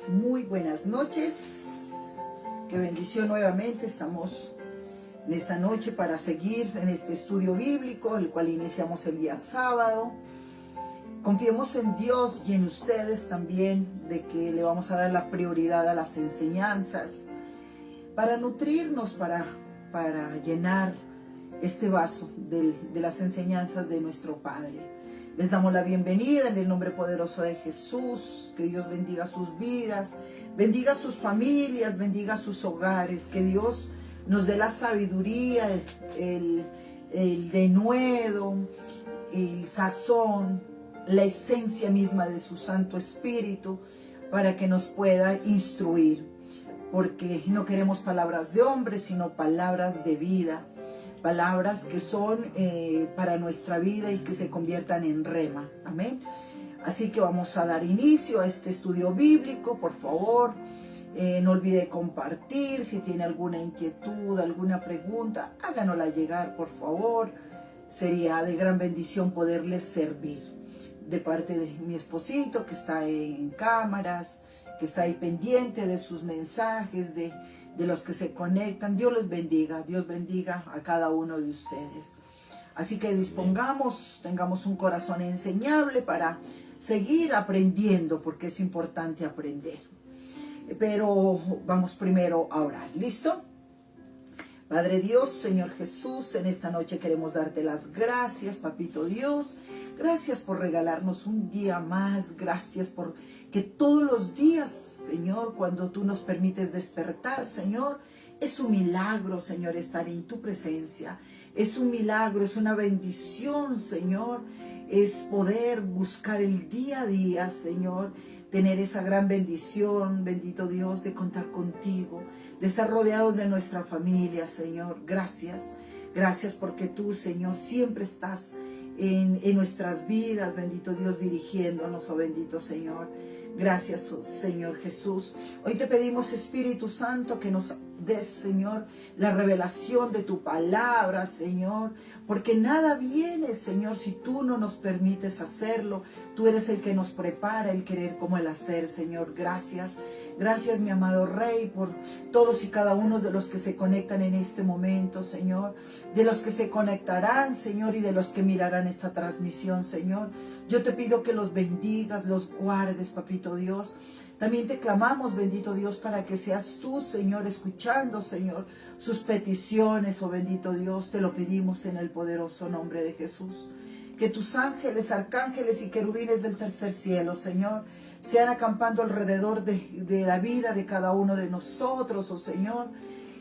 Muy buenas noches. Qué bendición nuevamente. Estamos en esta noche para seguir en este estudio bíblico, el cual iniciamos el día sábado. Confiemos en Dios y en ustedes también, de que le vamos a dar la prioridad a las enseñanzas, para nutrirnos, para llenar este vaso de las enseñanzas de nuestro Padre. Les damos la bienvenida en el nombre poderoso de Jesús. Que Dios bendiga sus vidas, bendiga sus familias, bendiga sus hogares. Que Dios nos dé la sabiduría, el denuedo, el sazón, la esencia misma de su Santo Espíritu, para que nos pueda instruir. Porque no queremos palabras de hombres, sino palabras de vida. Palabras que son para nuestra vida y que se conviertan en rema. Amén. Así que vamos a dar inicio a este estudio bíblico. Por favor, no olvide compartir. Si tiene alguna inquietud, alguna pregunta, háganosla llegar, por favor. Sería de gran bendición poderles servir. De parte de mi esposito, que está en cámaras, que está ahí pendiente de sus mensajes, de los que se conectan. Dios los bendiga, Dios bendiga a cada uno de ustedes. Así que dispongamos, tengamos un corazón enseñable para seguir aprendiendo, porque es importante aprender. Pero vamos primero a orar. ¿Listo? Padre Dios, Señor Jesús, en esta noche queremos darte las gracias, Papito Dios. Gracias por regalarnos un día más. Gracias por que todos los días, Señor, cuando tú nos permites despertar, Señor, es un milagro, Señor, estar en tu presencia. Es un milagro, es una bendición, Señor. Es poder buscar el día a día, Señor. Tener esa gran bendición, bendito Dios, de contar contigo, de estar rodeados de nuestra familia, Señor. Gracias, gracias porque tú, Señor, siempre estás en nuestras vidas, bendito Dios, dirigiéndonos, oh bendito Señor. Gracias, oh Señor Jesús. Hoy te pedimos, Espíritu Santo, que nos des, Señor, la revelación de tu palabra, Señor, porque nada viene, Señor, si tú no nos permites hacerlo. Tú eres el que nos prepara el querer como el hacer, Señor. Gracias. Gracias, mi amado Rey, por todos y cada uno de los que se conectan en este momento, Señor. De los que se conectarán, Señor, y de los que mirarán esta transmisión, Señor. Yo te pido que los bendigas, los guardes, Papito Dios. También te clamamos, bendito Dios, para que seas tú, Señor, escuchando, Señor, sus peticiones, oh bendito Dios. Te lo pedimos en el poderoso nombre de Jesús. Que tus ángeles, arcángeles y querubines del tercer cielo, Señor, sean acampando alrededor de la vida de cada uno de nosotros, oh Señor.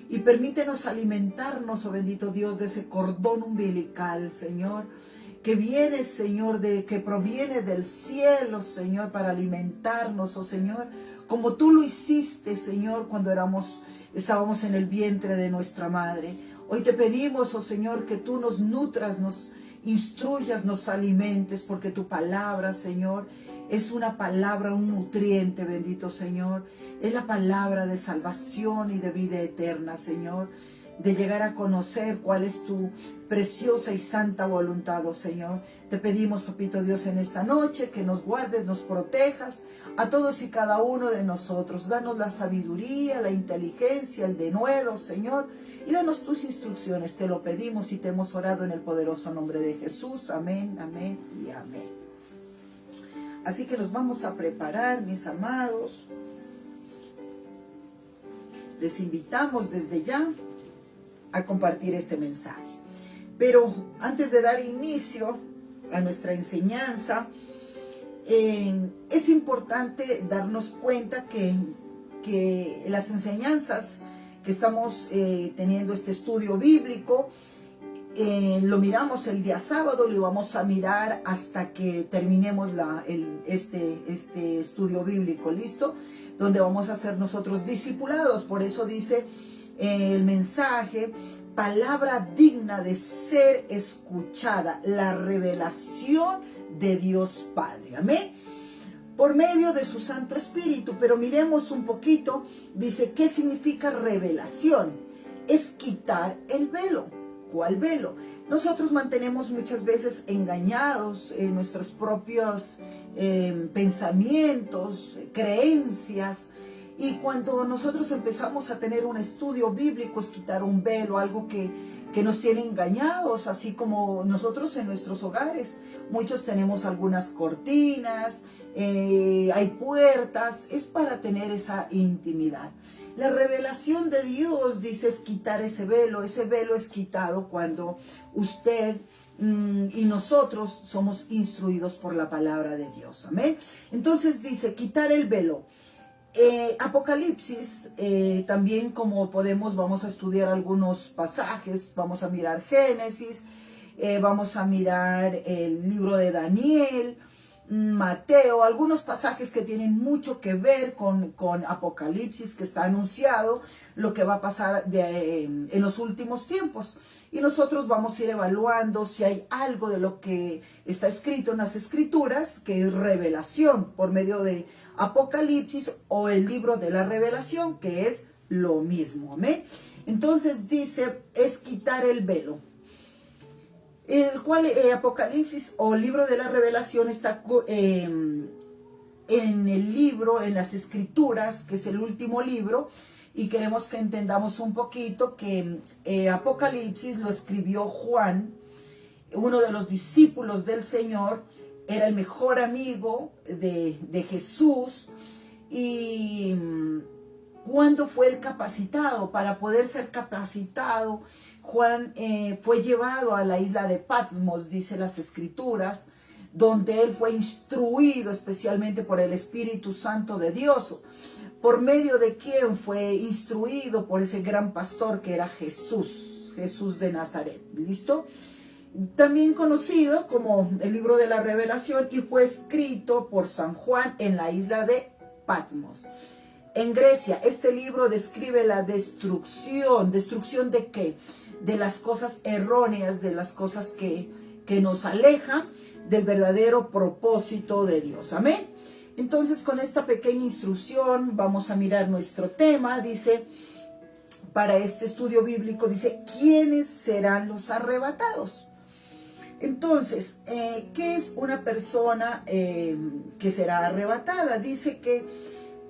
Y permítenos alimentarnos, oh bendito Dios, de ese cordón umbilical, Señor, que viene, Señor, que proviene del cielo, Señor, para alimentarnos, oh Señor, como tú lo hiciste, Señor, cuando estábamos en el vientre de nuestra madre. Hoy te pedimos, oh Señor, que tú nos nutras, nos instruyas, nos alimentes, porque tu palabra, Señor, es una palabra, un nutriente, bendito Señor. Es la palabra de salvación y de vida eterna, Señor. De llegar a conocer cuál es tu preciosa y santa voluntad, oh Señor. Te pedimos, Papito Dios, en esta noche que nos guardes, nos protejas a todos y cada uno de nosotros. Danos la sabiduría, la inteligencia, el denuedo, Señor, y danos tus instrucciones. Te lo pedimos y te hemos orado en el poderoso nombre de Jesús. Amén, amén y amén. Así que nos vamos a preparar, mis amados. Les invitamos desde ya a compartir este mensaje. Pero antes de dar inicio a nuestra enseñanza, es importante darnos cuenta que las enseñanzas que estamos teniendo, este estudio bíblico, lo miramos el día sábado, lo vamos a mirar hasta que terminemos este estudio bíblico, ¿listo? Donde vamos a ser nosotros discipulados. Por eso dice el mensaje: palabra digna de ser escuchada, la revelación de Dios Padre. Amén. Por medio de su Santo Espíritu. Pero miremos un poquito. Dice, ¿qué significa revelación? Es quitar el velo. ¿Cuál velo? Nosotros mantenemos muchas veces engañados en nuestros propios pensamientos, creencias, y cuando nosotros empezamos a tener un estudio bíblico es quitar un velo, algo que nos tiene engañados, así como nosotros en nuestros hogares. Muchos tenemos algunas cortinas, hay puertas, es para tener esa intimidad. La revelación de Dios, dice, es quitar ese velo es quitado cuando usted y nosotros somos instruidos por la palabra de Dios, amén. Entonces dice, quitar el velo. Apocalipsis, también como vamos a estudiar algunos pasajes, vamos a mirar Génesis, vamos a mirar el libro de Daniel, Mateo, algunos pasajes que tienen mucho que ver con Apocalipsis, que está anunciado lo que va a pasar en los últimos tiempos. Y nosotros vamos a ir evaluando si hay algo de lo que está escrito en las Escrituras, que es revelación por medio de Apocalipsis, o el libro de la revelación, que es lo mismo, amén. Entonces dice, es quitar el velo. El cual Apocalipsis o libro de la revelación está en el libro, en las Escrituras, que es el último libro, y queremos que entendamos un poquito que Apocalipsis lo escribió Juan, uno de los discípulos del Señor, era el mejor amigo de Jesús. Y cuando fue el capacitado, para poder ser capacitado, Juan fue llevado a la isla de Patmos, dice las Escrituras, donde él fue instruido especialmente por el Espíritu Santo de Dios. ¿Por medio de quién fue instruido? Por ese gran pastor que era Jesús de Nazaret. ¿Listo? También conocido como el libro de la revelación, y fue escrito por San Juan en la isla de Patmos, en Grecia. Este libro describe la destrucción. ¿Destrucción de qué? De las cosas erróneas, de las cosas que nos alejan del verdadero propósito de Dios. Amén. Entonces, con esta pequeña instrucción vamos a mirar nuestro tema. Dice, para este estudio bíblico, dice, ¿quiénes serán los arrebatados? Entonces, ¿qué es una persona que será arrebatada? Dice que,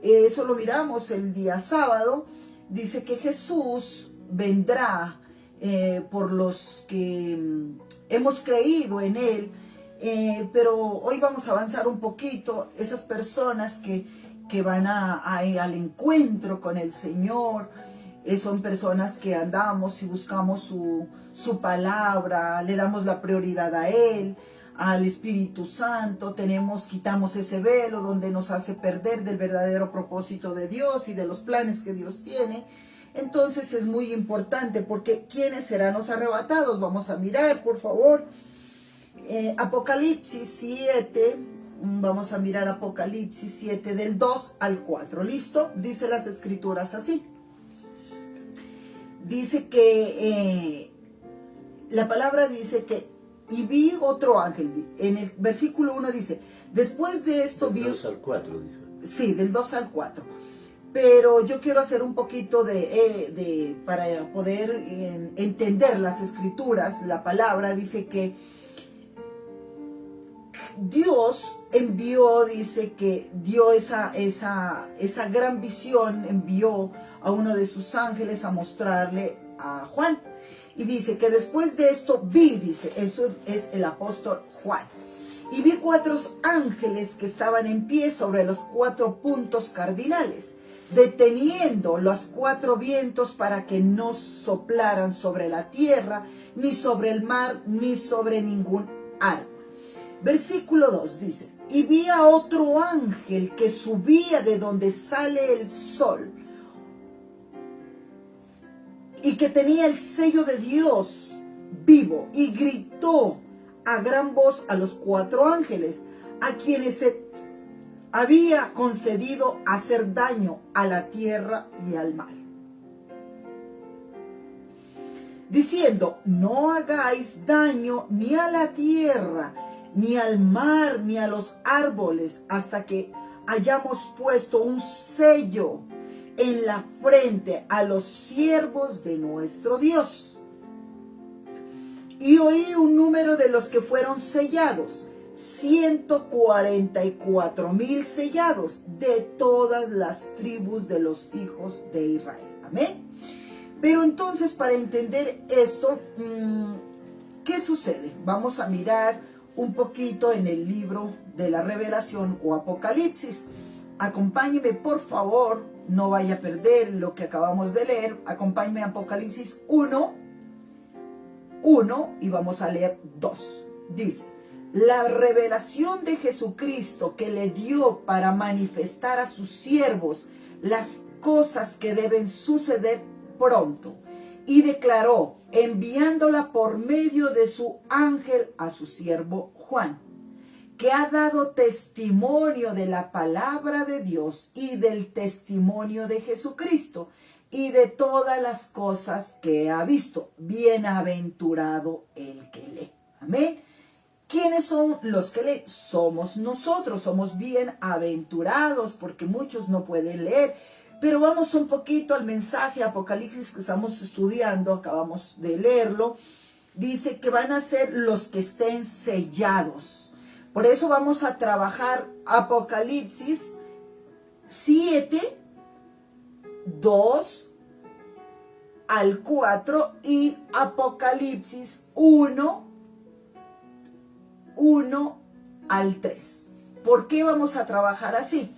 eso lo miramos el día sábado, dice que Jesús vendrá por los que hemos creído en Él, pero hoy vamos a avanzar un poquito. Esas personas que van al encuentro con el Señor, son personas que andamos y buscamos su palabra, le damos la prioridad a Él, al Espíritu Santo, quitamos ese velo donde nos hace perder del verdadero propósito de Dios y de los planes que Dios tiene. Entonces es muy importante, porque ¿quiénes serán los arrebatados? Vamos a mirar, por favor, Apocalipsis 7, vamos a mirar Apocalipsis 7 del 2 al 4, ¿listo? Dice las Escrituras así. Dice que, la palabra dice que, y vi otro ángel, en el versículo 1 dice, después de esto vi... Del 2 al 4, dijo. Sí, del 2 al 4. Pero yo quiero hacer un poquito para poder entender las Escrituras. La palabra dice que Dios envió, dice que dio esa gran visión, envió a uno de sus ángeles a mostrarle a Juan. Y dice que después de esto dice, eso es el apóstol Juan. Y vi 4 ángeles que estaban en pie sobre los 4 puntos cardinales, deteniendo los 4 vientos para que no soplaran sobre la tierra, ni sobre el mar, ni sobre ningún árbol. Versículo 2 dice, y vi a otro ángel que subía de donde sale el sol, y que tenía el sello de Dios vivo, y gritó a gran voz a los 4 ángeles, a quienes se había concedido hacer daño a la tierra y al mar, diciendo, no hagáis daño ni a la tierra, ni al mar, ni a los árboles, hasta que hayamos puesto un sello en la frente a los siervos de nuestro Dios. Y oí un número de los que fueron sellados, 144,000 sellados de todas las tribus de los hijos de Israel. Amén. Pero entonces, para entender esto, ¿qué sucede? Vamos a mirar un poquito en el libro de la Revelación o Apocalipsis. Acompáñeme, por favor, no vaya a perder lo que acabamos de leer. Acompáñeme a Apocalipsis 1 y vamos a leer 2. Dice: la revelación de Jesucristo que le dio para manifestar a sus siervos las cosas que deben suceder pronto, y declaró, enviándola por medio de su ángel a su siervo Juan, que ha dado testimonio de la palabra de Dios y del testimonio de Jesucristo y de todas las cosas que ha visto. Bienaventurado el que lee. Amén. ¿Quiénes son los que leen? Somos nosotros, somos bienaventurados, porque muchos no pueden leer. Pero vamos un poquito al mensaje Apocalipsis que estamos estudiando, acabamos de leerlo. Dice que van a ser los que estén sellados. Por eso vamos a trabajar Apocalipsis 7, 2 al 4 y Apocalipsis 1 al 3. ¿Por qué vamos a trabajar así?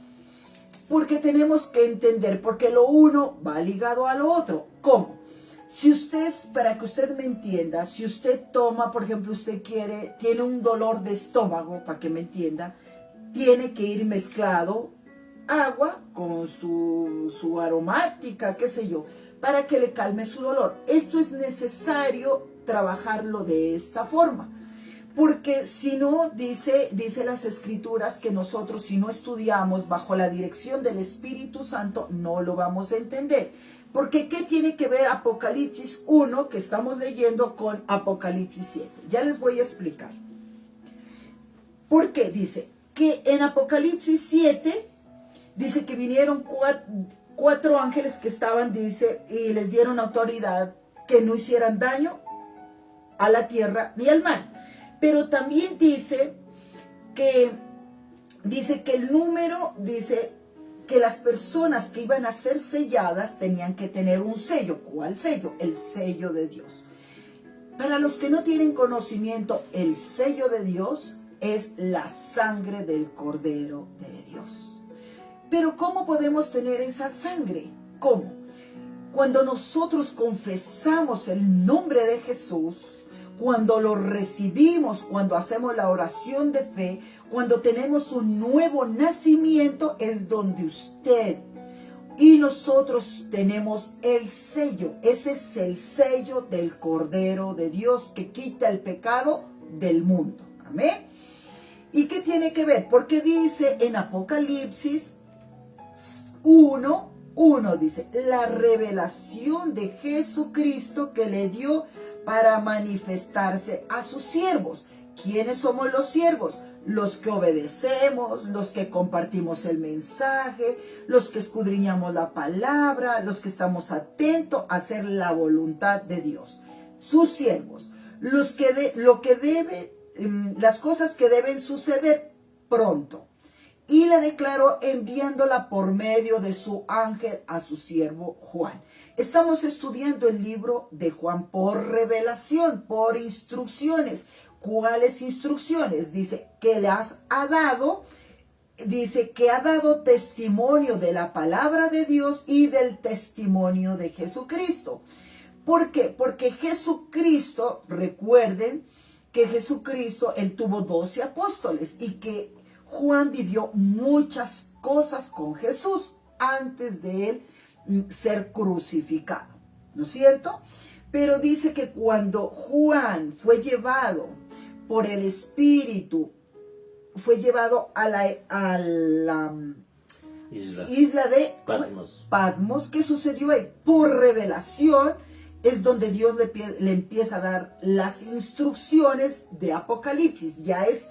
Porque tenemos que entender, porque lo uno va ligado a lo otro. ¿Cómo? Si usted, para que usted me entienda, si usted toma, por ejemplo, tiene un dolor de estómago, para que me entienda, tiene que ir mezclado agua con su aromática, qué sé yo, para que le calme su dolor. Esto es necesario trabajarlo de esta forma. Porque si no, dice las Escrituras que nosotros, si no estudiamos bajo la dirección del Espíritu Santo, no lo vamos a entender. Porque ¿qué tiene que ver Apocalipsis 1 que estamos leyendo con Apocalipsis 7? Ya les voy a explicar. ¿Por qué? Dice que en Apocalipsis 7, dice que vinieron cuatro ángeles que estaban, dice, y les dieron autoridad que no hicieran daño a la tierra ni al mar. Pero también dice que el número, dice que las personas que iban a ser selladas tenían que tener un sello. ¿Cuál sello? El sello de Dios. Para los que no tienen conocimiento, el sello de Dios es la sangre del Cordero de Dios. Pero ¿cómo podemos tener esa sangre? ¿Cómo? Cuando nosotros confesamos el nombre de Jesús, cuando lo recibimos, cuando hacemos la oración de fe, cuando tenemos un nuevo nacimiento, es donde usted y nosotros tenemos el sello. Ese es el sello del Cordero de Dios que quita el pecado del mundo. Amén. ¿Y qué tiene que ver? Porque dice en Apocalipsis 1, dice, la revelación de Jesucristo que le dio para manifestarse a sus siervos. ¿Quiénes somos los siervos? Los que obedecemos, los que compartimos el mensaje, los que escudriñamos la palabra, los que estamos atentos a hacer la voluntad de Dios. Sus siervos, las cosas que deben suceder pronto. Y la declaró enviándola por medio de su ángel a su siervo Juan. Estamos estudiando el libro de Juan por revelación, por instrucciones. ¿Cuáles instrucciones? Dice que las ha dado, dice que ha dado testimonio de la palabra de Dios y del testimonio de Jesucristo. ¿Por qué? Porque Jesucristo, recuerden que Jesucristo, él tuvo 12 apóstoles y que Juan vivió muchas cosas con Jesús antes de él ser crucificado, ¿no es cierto? Pero dice que cuando Juan fue llevado por el Espíritu, fue llevado a la isla de Patmos. ¿Qué sucedió ahí? Por revelación es donde Dios le empieza a dar las instrucciones de Apocalipsis. Ya es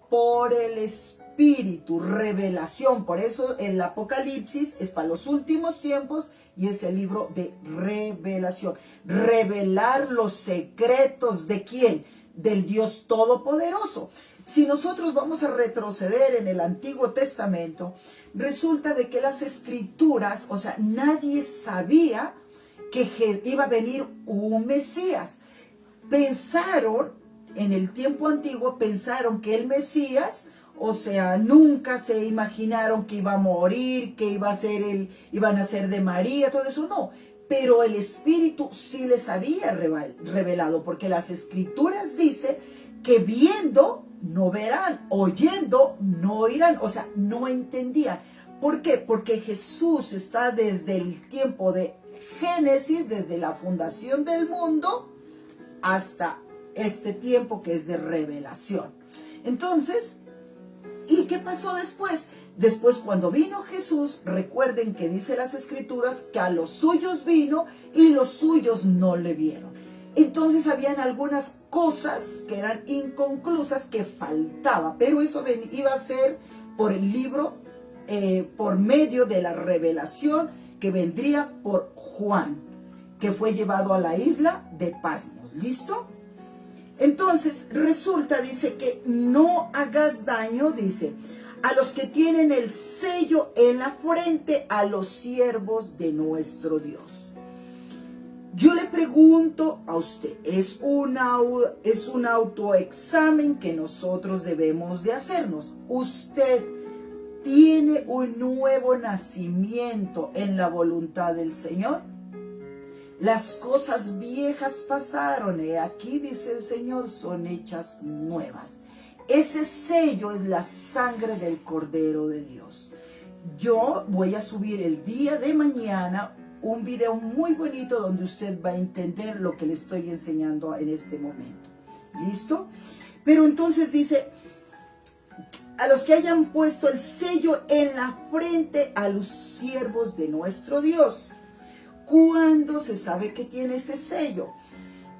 por el Espíritu espíritu, revelación. Por eso el Apocalipsis es para los últimos tiempos y es el libro de revelación. Revelar los secretos ¿de quién? Del Dios Todopoderoso. Si nosotros vamos a retroceder en el Antiguo Testamento, resulta de que las escrituras, o sea, nadie sabía que iba a venir un Mesías. Pensaron, en el tiempo antiguo, pensaron que el Mesías, o sea, nunca se imaginaron que iba a morir, que iban a ser de María, todo eso, no. Pero el Espíritu sí les había revelado, porque las Escrituras dicen que viendo no verán, oyendo no oirán, o sea, no entendían. ¿Por qué? Porque Jesús está desde el tiempo de Génesis, desde la fundación del mundo, hasta este tiempo que es de revelación. Entonces, ¿y qué pasó después? Después, cuando vino Jesús, recuerden que dice las Escrituras que a los suyos vino y los suyos no le vieron. Entonces habían algunas cosas que eran inconclusas, que faltaba, pero eso iba a ser por el libro, por medio de la revelación que vendría por Juan, que fue llevado a la isla de Patmos. ¿Listo? Entonces resulta, dice, que no hagas daño, dice, a los que tienen el sello en la frente, a los siervos de nuestro Dios. Yo le pregunto a usted, es un autoexamen que nosotros debemos de hacernos. ¿Usted tiene un nuevo nacimiento en la voluntad del Señor? Las cosas viejas pasaron, y aquí dice el Señor, son hechas nuevas. Ese sello es la sangre del Cordero de Dios. Yo voy a subir el día de mañana un video muy bonito donde usted va a entender lo que le estoy enseñando en este momento. ¿Listo? Pero entonces dice, a los que hayan puesto el sello en la frente, a los siervos de nuestro Dios. ¿Cuándo se sabe que tiene ese sello?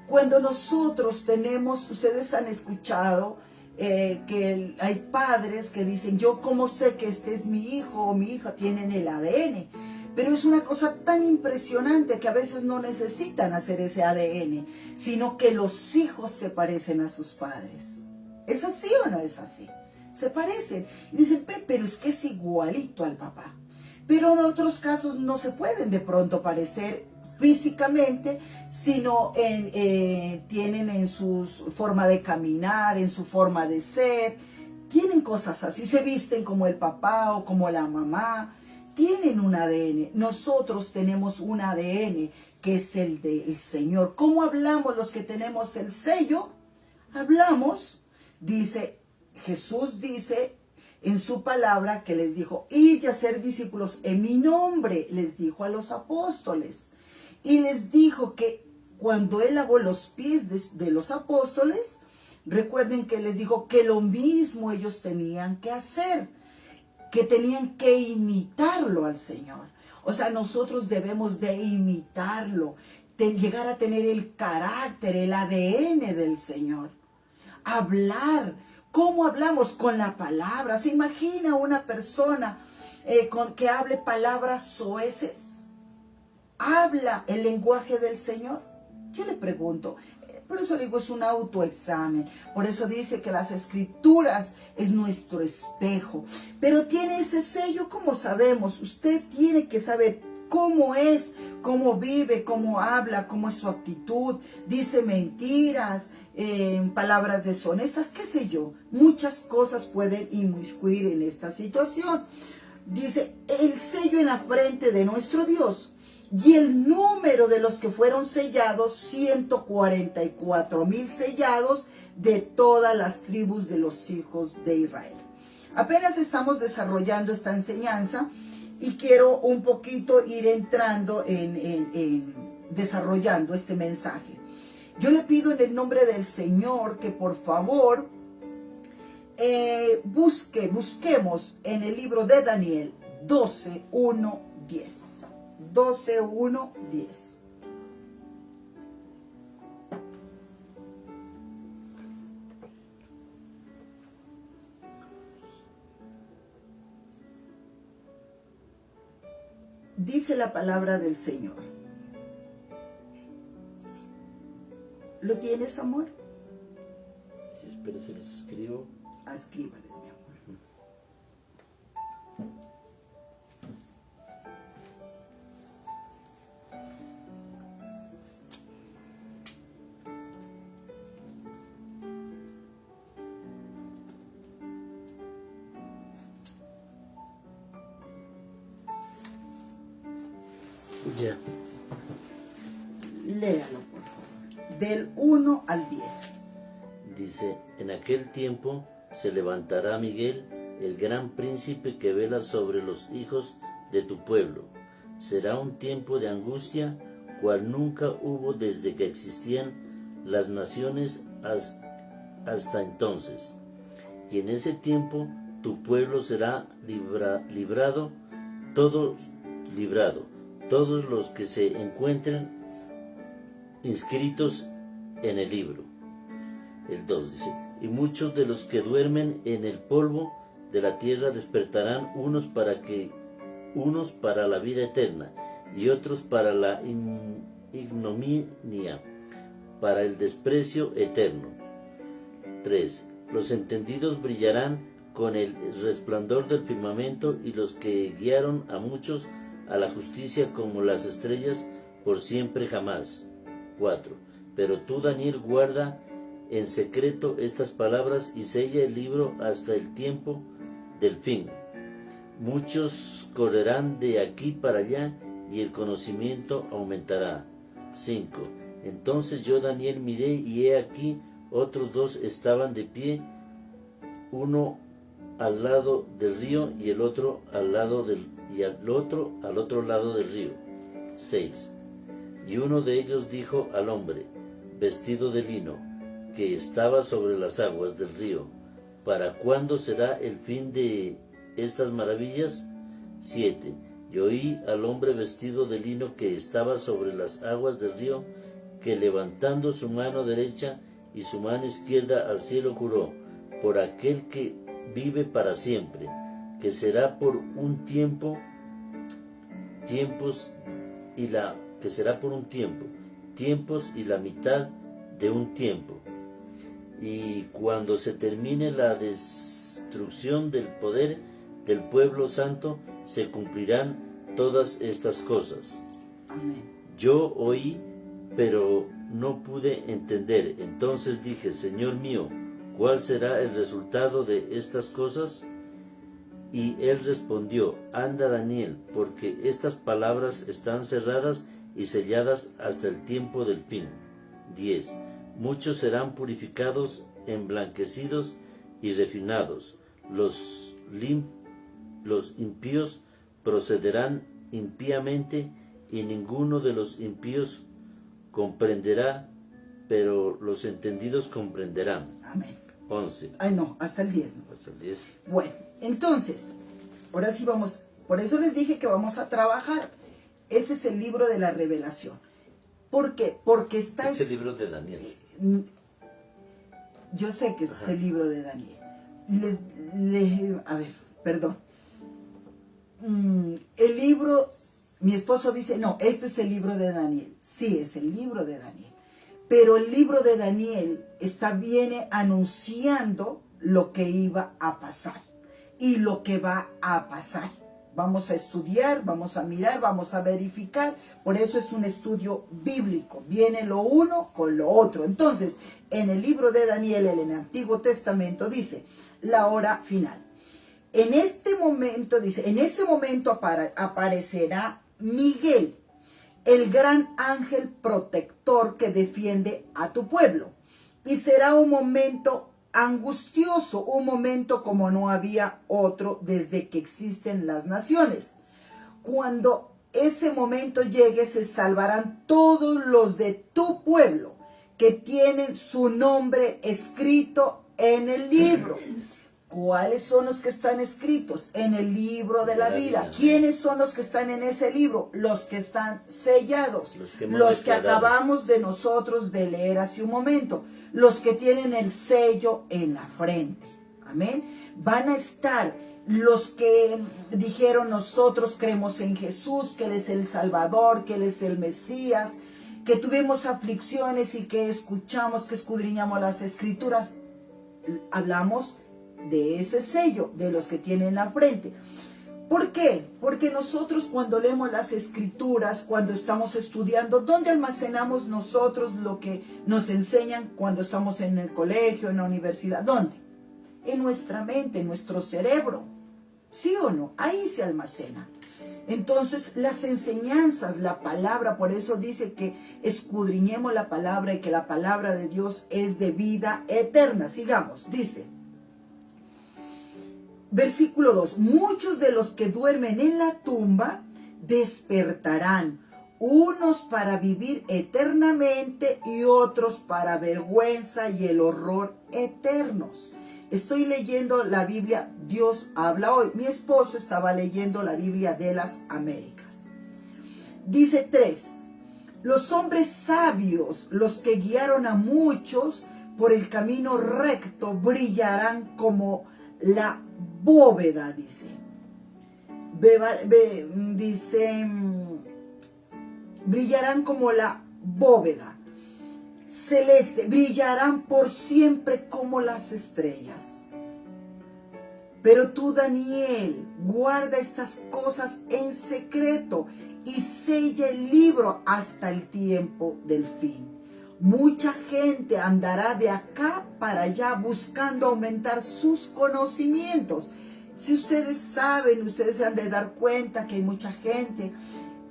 Cuando nosotros tenemos, ustedes han escuchado que hay padres que dicen, yo cómo sé que este es mi hijo o mi hija, tienen el ADN. Pero es una cosa tan impresionante que a veces no necesitan hacer ese ADN, sino que los hijos se parecen a sus padres. ¿Es así o no es así? Se parecen. Y dicen, pero es que es igualito al papá. Pero en otros casos no se pueden de pronto parecer físicamente, sino tienen en su forma de caminar, en su forma de ser, tienen cosas así, se visten como el papá o como la mamá, tienen un ADN. Nosotros tenemos un ADN que es el del Señor. ¿Cómo hablamos los que tenemos el sello? Hablamos, dice, Jesús dice en su palabra que les dijo, id a ser discípulos en mi nombre, les dijo a los apóstoles. Y les dijo que cuando él lavó los pies de los apóstoles, recuerden que les dijo que lo mismo ellos tenían que hacer, que tenían que imitarlo al Señor. O sea, nosotros debemos de imitarlo, de llegar a tener el carácter, el ADN del Señor. Hablar. ¿Cómo hablamos? Con la palabra. ¿Se imagina una persona que hable palabras soeces? ¿Habla el lenguaje del Señor? Yo le pregunto. Por eso digo, es un autoexamen. Por eso dice que las Escrituras es nuestro espejo. Pero tiene ese sello, ¿cómo sabemos? Usted tiene que saber cómo es, cómo vive, cómo habla, cómo es su actitud. Dice mentiras, palabras deshonestas, qué sé yo. Muchas cosas pueden inmiscuir en esta situación. Dice, el sello en la frente de nuestro Dios. Y el número de los que fueron sellados, 144,000 sellados de todas las tribus de los hijos de Israel. Apenas estamos desarrollando esta enseñanza y quiero un poquito ir entrando en desarrollando este mensaje. Yo le pido en el nombre del Señor que por favor busquemos en el libro de Daniel 12:1-10. 12:1-10. Dice la palabra del Señor. ¿Lo tienes, amor? Sí, espera, se los escribo. Escríbales, mi amor. Ya. Léalo, por favor. Del 1 al 10. Dice, en aquel tiempo se levantará Miguel, el gran príncipe que vela sobre los hijos de tu pueblo. Será un tiempo de angustia, cual nunca hubo desde que existían las naciones hasta entonces. Y en ese tiempo tu pueblo será librado, todos los que se encuentren inscritos en el libro. El 2 dice, y muchos de los que duermen en el polvo de la tierra despertarán, unos para la vida eterna y otros para la ignominia, para el desprecio eterno. 3. Los entendidos brillarán con el resplandor del firmamento, y los que guiaron a muchos a la justicia como las estrellas por siempre jamás. 4. Pero tú, Daniel, guarda en secreto estas palabras y sella el libro hasta el tiempo del fin. Muchos correrán de aquí para allá y el conocimiento aumentará. 5. Entonces yo, Daniel, miré y he aquí otros dos estaban de pie, uno al lado del río y el otro al otro lado del río. 6. Y uno de ellos dijo al hombre, vestido de lino, que estaba sobre las aguas del río, ¿para cuándo será el fin de estas maravillas? 7. Y oí al hombre vestido de lino que estaba sobre las aguas del río, que levantando su mano derecha y su mano izquierda al cielo juró, por aquel que vive para siempre, que será por un tiempo, tiempos y la mitad de un tiempo. Y cuando se termine la destrucción del poder del pueblo santo, se cumplirán todas estas cosas. Amén. Yo oí, pero no pude entender. Entonces dije, Señor mío, ¿cuál será el resultado de estas cosas? Y él respondió, anda, Daniel, porque estas palabras están cerradas y selladas hasta el tiempo del fin. 10. Muchos serán purificados, emblanquecidos y refinados. Los impíos procederán impíamente, y ninguno de los impíos comprenderá, pero los entendidos comprenderán. Amén. 11. Ay, no, hasta el 10. ¿No? Hasta el 10. Bueno, entonces, ahora sí vamos. Por eso les dije que vamos a trabajar. Este es el libro de la revelación. ¿Por qué? Porque está... Es el libro de Daniel. Yo sé que es el libro de Daniel. A ver, perdón. El libro, mi esposo dice, no, este es el libro de Daniel. Sí, es el libro de Daniel. Pero el libro de Daniel viene anunciando lo que iba a pasar y lo que va a pasar. Vamos a estudiar, vamos a mirar, vamos a verificar. Por eso es un estudio bíblico. Viene lo uno con lo otro. Entonces, en el libro de Daniel, en el Antiguo Testamento, dice la hora final. En este momento, dice, en ese momento aparecerá Miguel, el gran ángel protector que defiende a tu pueblo. Y será un momento angustioso, un momento como no había otro desde que existen las naciones. Cuando ese momento llegue, se salvarán todos los de tu pueblo que tienen su nombre escrito en el libro. ¿Cuáles son los que están escritos en el libro de la vida? ¿Quiénes son los que están en ese libro? Los que están sellados, los que acabamos de nosotros de leer hace un momento, los que tienen el sello en la frente. Amén. Van a estar los que dijeron nosotros creemos en Jesús, que Él es el Salvador, que Él es el Mesías, que tuvimos aflicciones y que escuchamos, que escudriñamos las Escrituras. Hablamos de ese sello, de los que tienen la frente. ¿Por qué? Porque nosotros cuando leemos las Escrituras, cuando estamos estudiando, ¿dónde almacenamos nosotros lo que nos enseñan cuando estamos en el colegio, en la universidad? ¿Dónde? En nuestra mente, en nuestro cerebro. ¿Sí o no? Ahí se almacena. Entonces, las enseñanzas, la palabra, por eso dice que escudriñemos la palabra y que la palabra de Dios es de vida eterna. Sigamos, dice. Versículo 2. Muchos de los que duermen en la tumba despertarán, unos para vivir eternamente y otros para vergüenza y el horror eternos. Estoy leyendo la Biblia Dios habla hoy. Mi esposo estaba leyendo la Biblia de las Américas. Dice 3. Los hombres sabios, los que guiaron a muchos por el camino recto, brillarán como la bóveda, dice. Brillarán como la bóveda celeste, brillarán por siempre como las estrellas. Pero tú, Daniel, guarda estas cosas en secreto y sella el libro hasta el tiempo del fin. Mucha gente andará de acá para allá buscando aumentar sus conocimientos. Si ustedes saben, ustedes se han de dar cuenta que hay mucha gente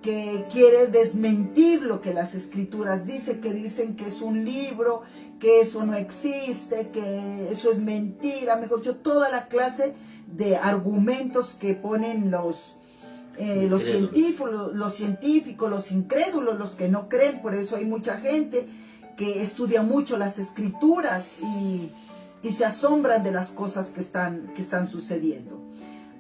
que quiere desmentir lo que las Escrituras dicen, que dicen que es un libro, que eso no existe, que eso es mentira, mejor dicho, toda la clase de argumentos que ponen los científicos, los incrédulos, los que no creen. Por eso hay mucha gente que estudia mucho las Escrituras y se asombran de las cosas que están sucediendo.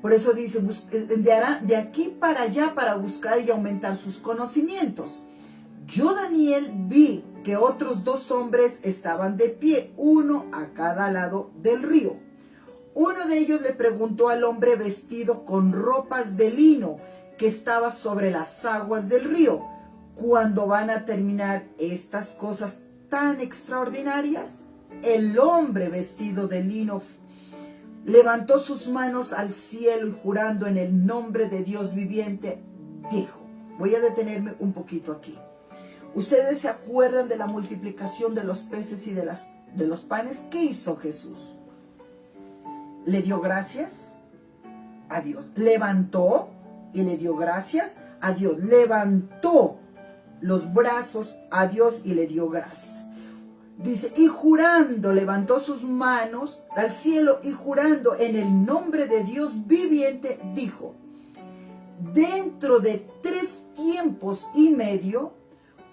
Por eso dice, de aquí para allá para buscar y aumentar sus conocimientos. Yo, Daniel, vi que otros 2 hombres estaban de pie, uno a cada lado del río. Uno de ellos le preguntó al hombre vestido con ropas de lino que estaba sobre las aguas del río: ¿cuándo van a terminar estas cosas tan extraordinarias? El hombre vestido de lino levantó sus manos al cielo y jurando en el nombre de Dios viviente, dijo. Voy a detenerme un poquito aquí. ¿Ustedes se acuerdan de la multiplicación de los peces y de los panes? ¿Qué hizo Jesús? Le dio gracias a Dios. Levantó y le dio gracias a Dios. Levantó los brazos a Dios y le dio gracias. Dice, y jurando, levantó sus manos al cielo y jurando en el nombre de Dios viviente, dijo: dentro de 3 tiempos y medio,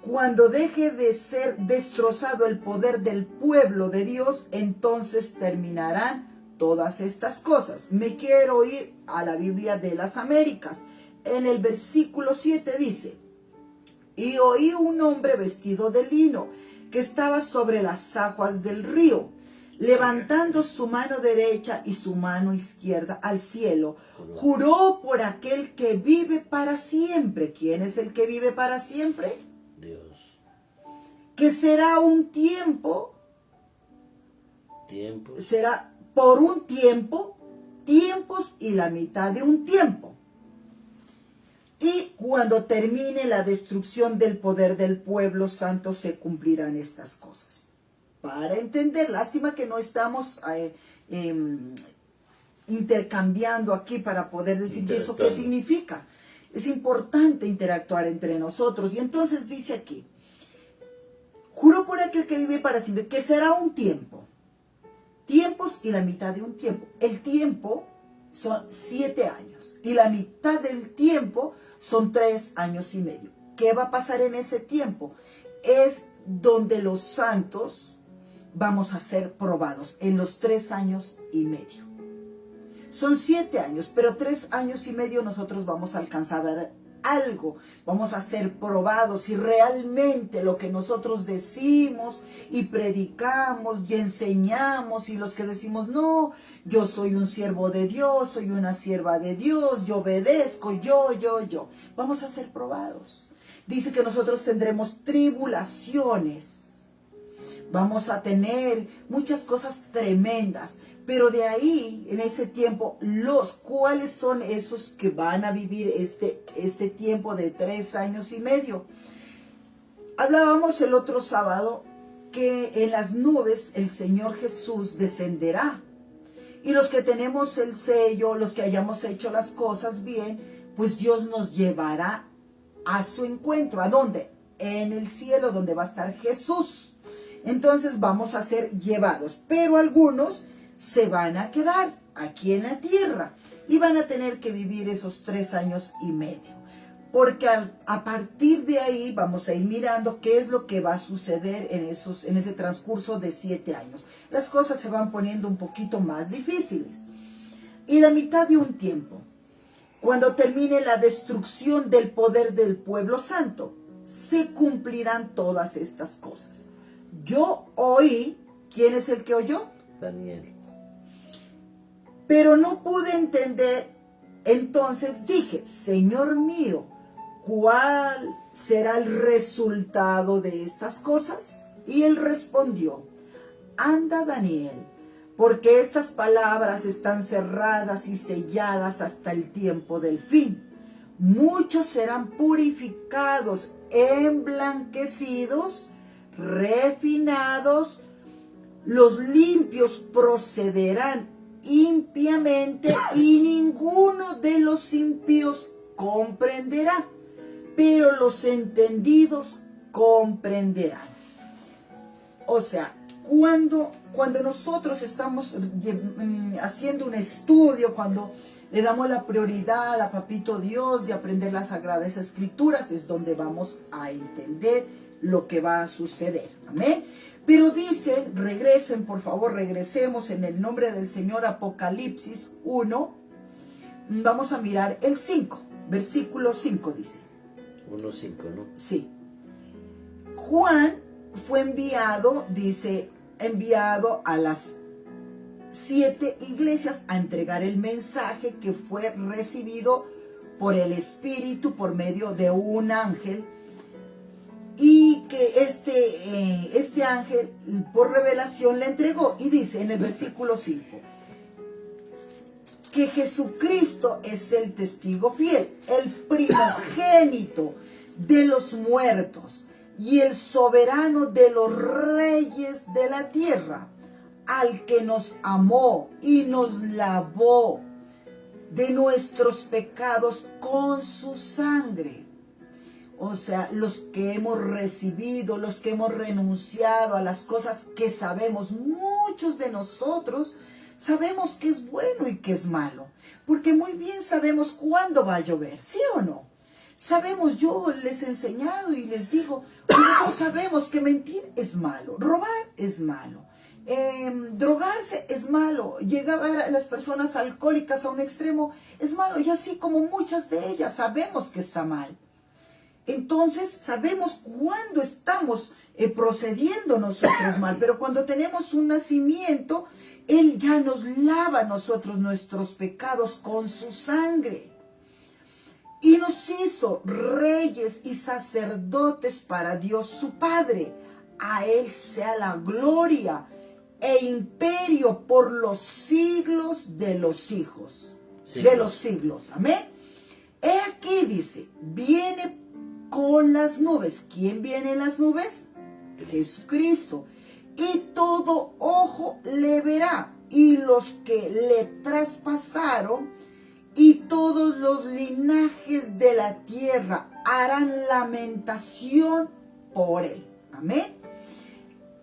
cuando deje de ser destrozado el poder del pueblo de Dios, entonces terminarán todas estas cosas. Me quiero ir a la Biblia de las Américas. En el versículo 7 dice: y oí un hombre vestido de lino que estaba sobre las aguas del río, levantando su mano derecha y su mano izquierda al cielo, juró por aquel que vive para siempre. ¿Quién es el que vive para siempre? Dios. Que será un tiempo. Será por un tiempo, tiempos y la mitad de un tiempo. Y cuando termine la destrucción del poder del pueblo santo, se cumplirán estas cosas. Para entender, lástima que no estamos intercambiando aquí para poder decir, ¿y eso qué significa? Es importante interactuar entre nosotros. Y entonces dice aquí, juró por aquel que vive para siempre, que será un tiempo, tiempos y la mitad de un tiempo. El tiempo son 7 años y la mitad del tiempo son 3 años y medio. ¿Qué va a pasar en ese tiempo? Es donde los santos vamos a ser probados, en los 3 años y medio. Son 7 años, pero 3 años y medio nosotros vamos a alcanzar algo. Vamos a ser probados si realmente lo que nosotros decimos y predicamos y enseñamos, y los que decimos, no, yo soy un siervo de Dios, soy una sierva de Dios, yo obedezco, yo. Vamos a ser probados. Dice que nosotros tendremos tribulaciones. Vamos a tener muchas cosas tremendas, pero de ahí, en ese tiempo, ¿cuáles son esos que van a vivir este tiempo de 3 años y medio? Hablábamos el otro sábado que en las nubes el Señor Jesús descenderá. Y los que tenemos el sello, los que hayamos hecho las cosas bien, pues Dios nos llevará a su encuentro. ¿A dónde? En el cielo, donde va a estar Jesús. Entonces vamos a ser llevados, pero algunos se van a quedar aquí en la tierra y van a tener que vivir esos 3 años y medio. Porque a partir de ahí vamos a ir mirando qué es lo que va a suceder en ese transcurso de 7 años. Las cosas se van poniendo un poquito más difíciles. Y la mitad de un tiempo, cuando termine la destrucción del poder del pueblo santo, se cumplirán todas estas cosas. Yo oí, ¿quién es el que oyó? Daniel. Pero no pude entender, entonces dije, Señor mío, ¿cuál será el resultado de estas cosas? Y él respondió, anda Daniel, porque estas palabras están cerradas y selladas hasta el tiempo del fin. Muchos serán purificados, emblanquecidos, refinados, los limpios procederán impiamente y ninguno de los impíos comprenderá, pero los entendidos comprenderán. O sea, cuando nosotros estamos haciendo un estudio, cuando le damos la prioridad a Papito Dios de aprender las Sagradas Escrituras, es donde vamos a entender lo que va a suceder. Amén. Pero dice, regresen, por favor, regresemos en el nombre del Señor, Apocalipsis 1. Vamos a mirar el 5, versículo 5 dice. 1:5, ¿no? Sí. Juan fue enviado, dice, enviado a las 7 iglesias a entregar el mensaje que fue recibido por el Espíritu por medio de un ángel. Y que este ángel por revelación le entregó. Y dice en el versículo 5 que Jesucristo es el testigo fiel, el primogénito de los muertos y el soberano de los reyes de la tierra, al que nos amó y nos lavó de nuestros pecados con su sangre. O sea, los que hemos recibido, los que hemos renunciado a las cosas que sabemos, muchos de nosotros sabemos que es bueno y que es malo, porque muy bien sabemos cuándo va a llover, ¿sí o no? Sabemos, yo les he enseñado y les digo, nosotros sabemos que mentir es malo, robar es malo, drogarse es malo, llegar a las personas alcohólicas a un extremo es malo, y así como muchas de ellas sabemos que está mal. Entonces sabemos cuándo estamos procediendo nosotros mal, pero cuando tenemos un nacimiento, Él ya nos lava a nosotros nuestros pecados con su sangre. Y nos hizo reyes y sacerdotes para Dios su Padre. A Él sea la gloria e imperio por los siglos de los siglos. De los siglos. Amén. He aquí, dice, viene con las nubes. ¿Quién viene en las nubes? Jesucristo. Y todo ojo le verá, y los que le traspasaron, y todos los linajes de la tierra harán lamentación por él. Amén.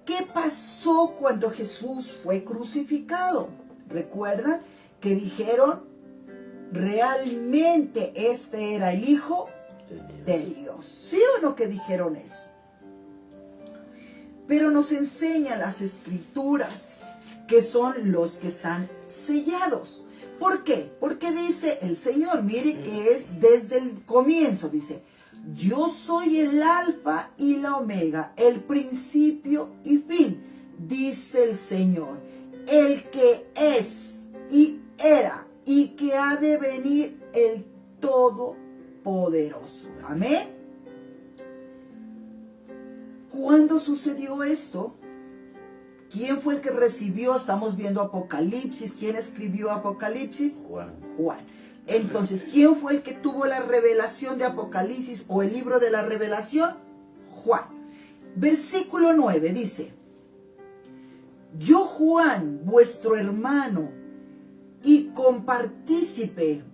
¿Qué pasó cuando Jesús fue crucificado? ¿Recuerdan que dijeron realmente este era el Hijo de Dios? ¿Sí o no que dijeron eso? Pero nos enseñan las Escrituras que son los que están sellados. ¿Por qué? Porque dice el Señor, mire que es desde el comienzo, dice, yo soy el alfa y la omega, el principio y fin, dice el Señor, el que es y era y que ha de venir, el Todopoderoso. Amén. ¿Cuándo sucedió esto? ¿Quién fue el que recibió? Estamos viendo Apocalipsis. ¿Quién escribió Apocalipsis? Juan. Juan. Entonces, ¿quién fue el que tuvo la revelación de Apocalipsis o el libro de la revelación? Juan. Versículo 9 dice, yo Juan, vuestro hermano y compartícipe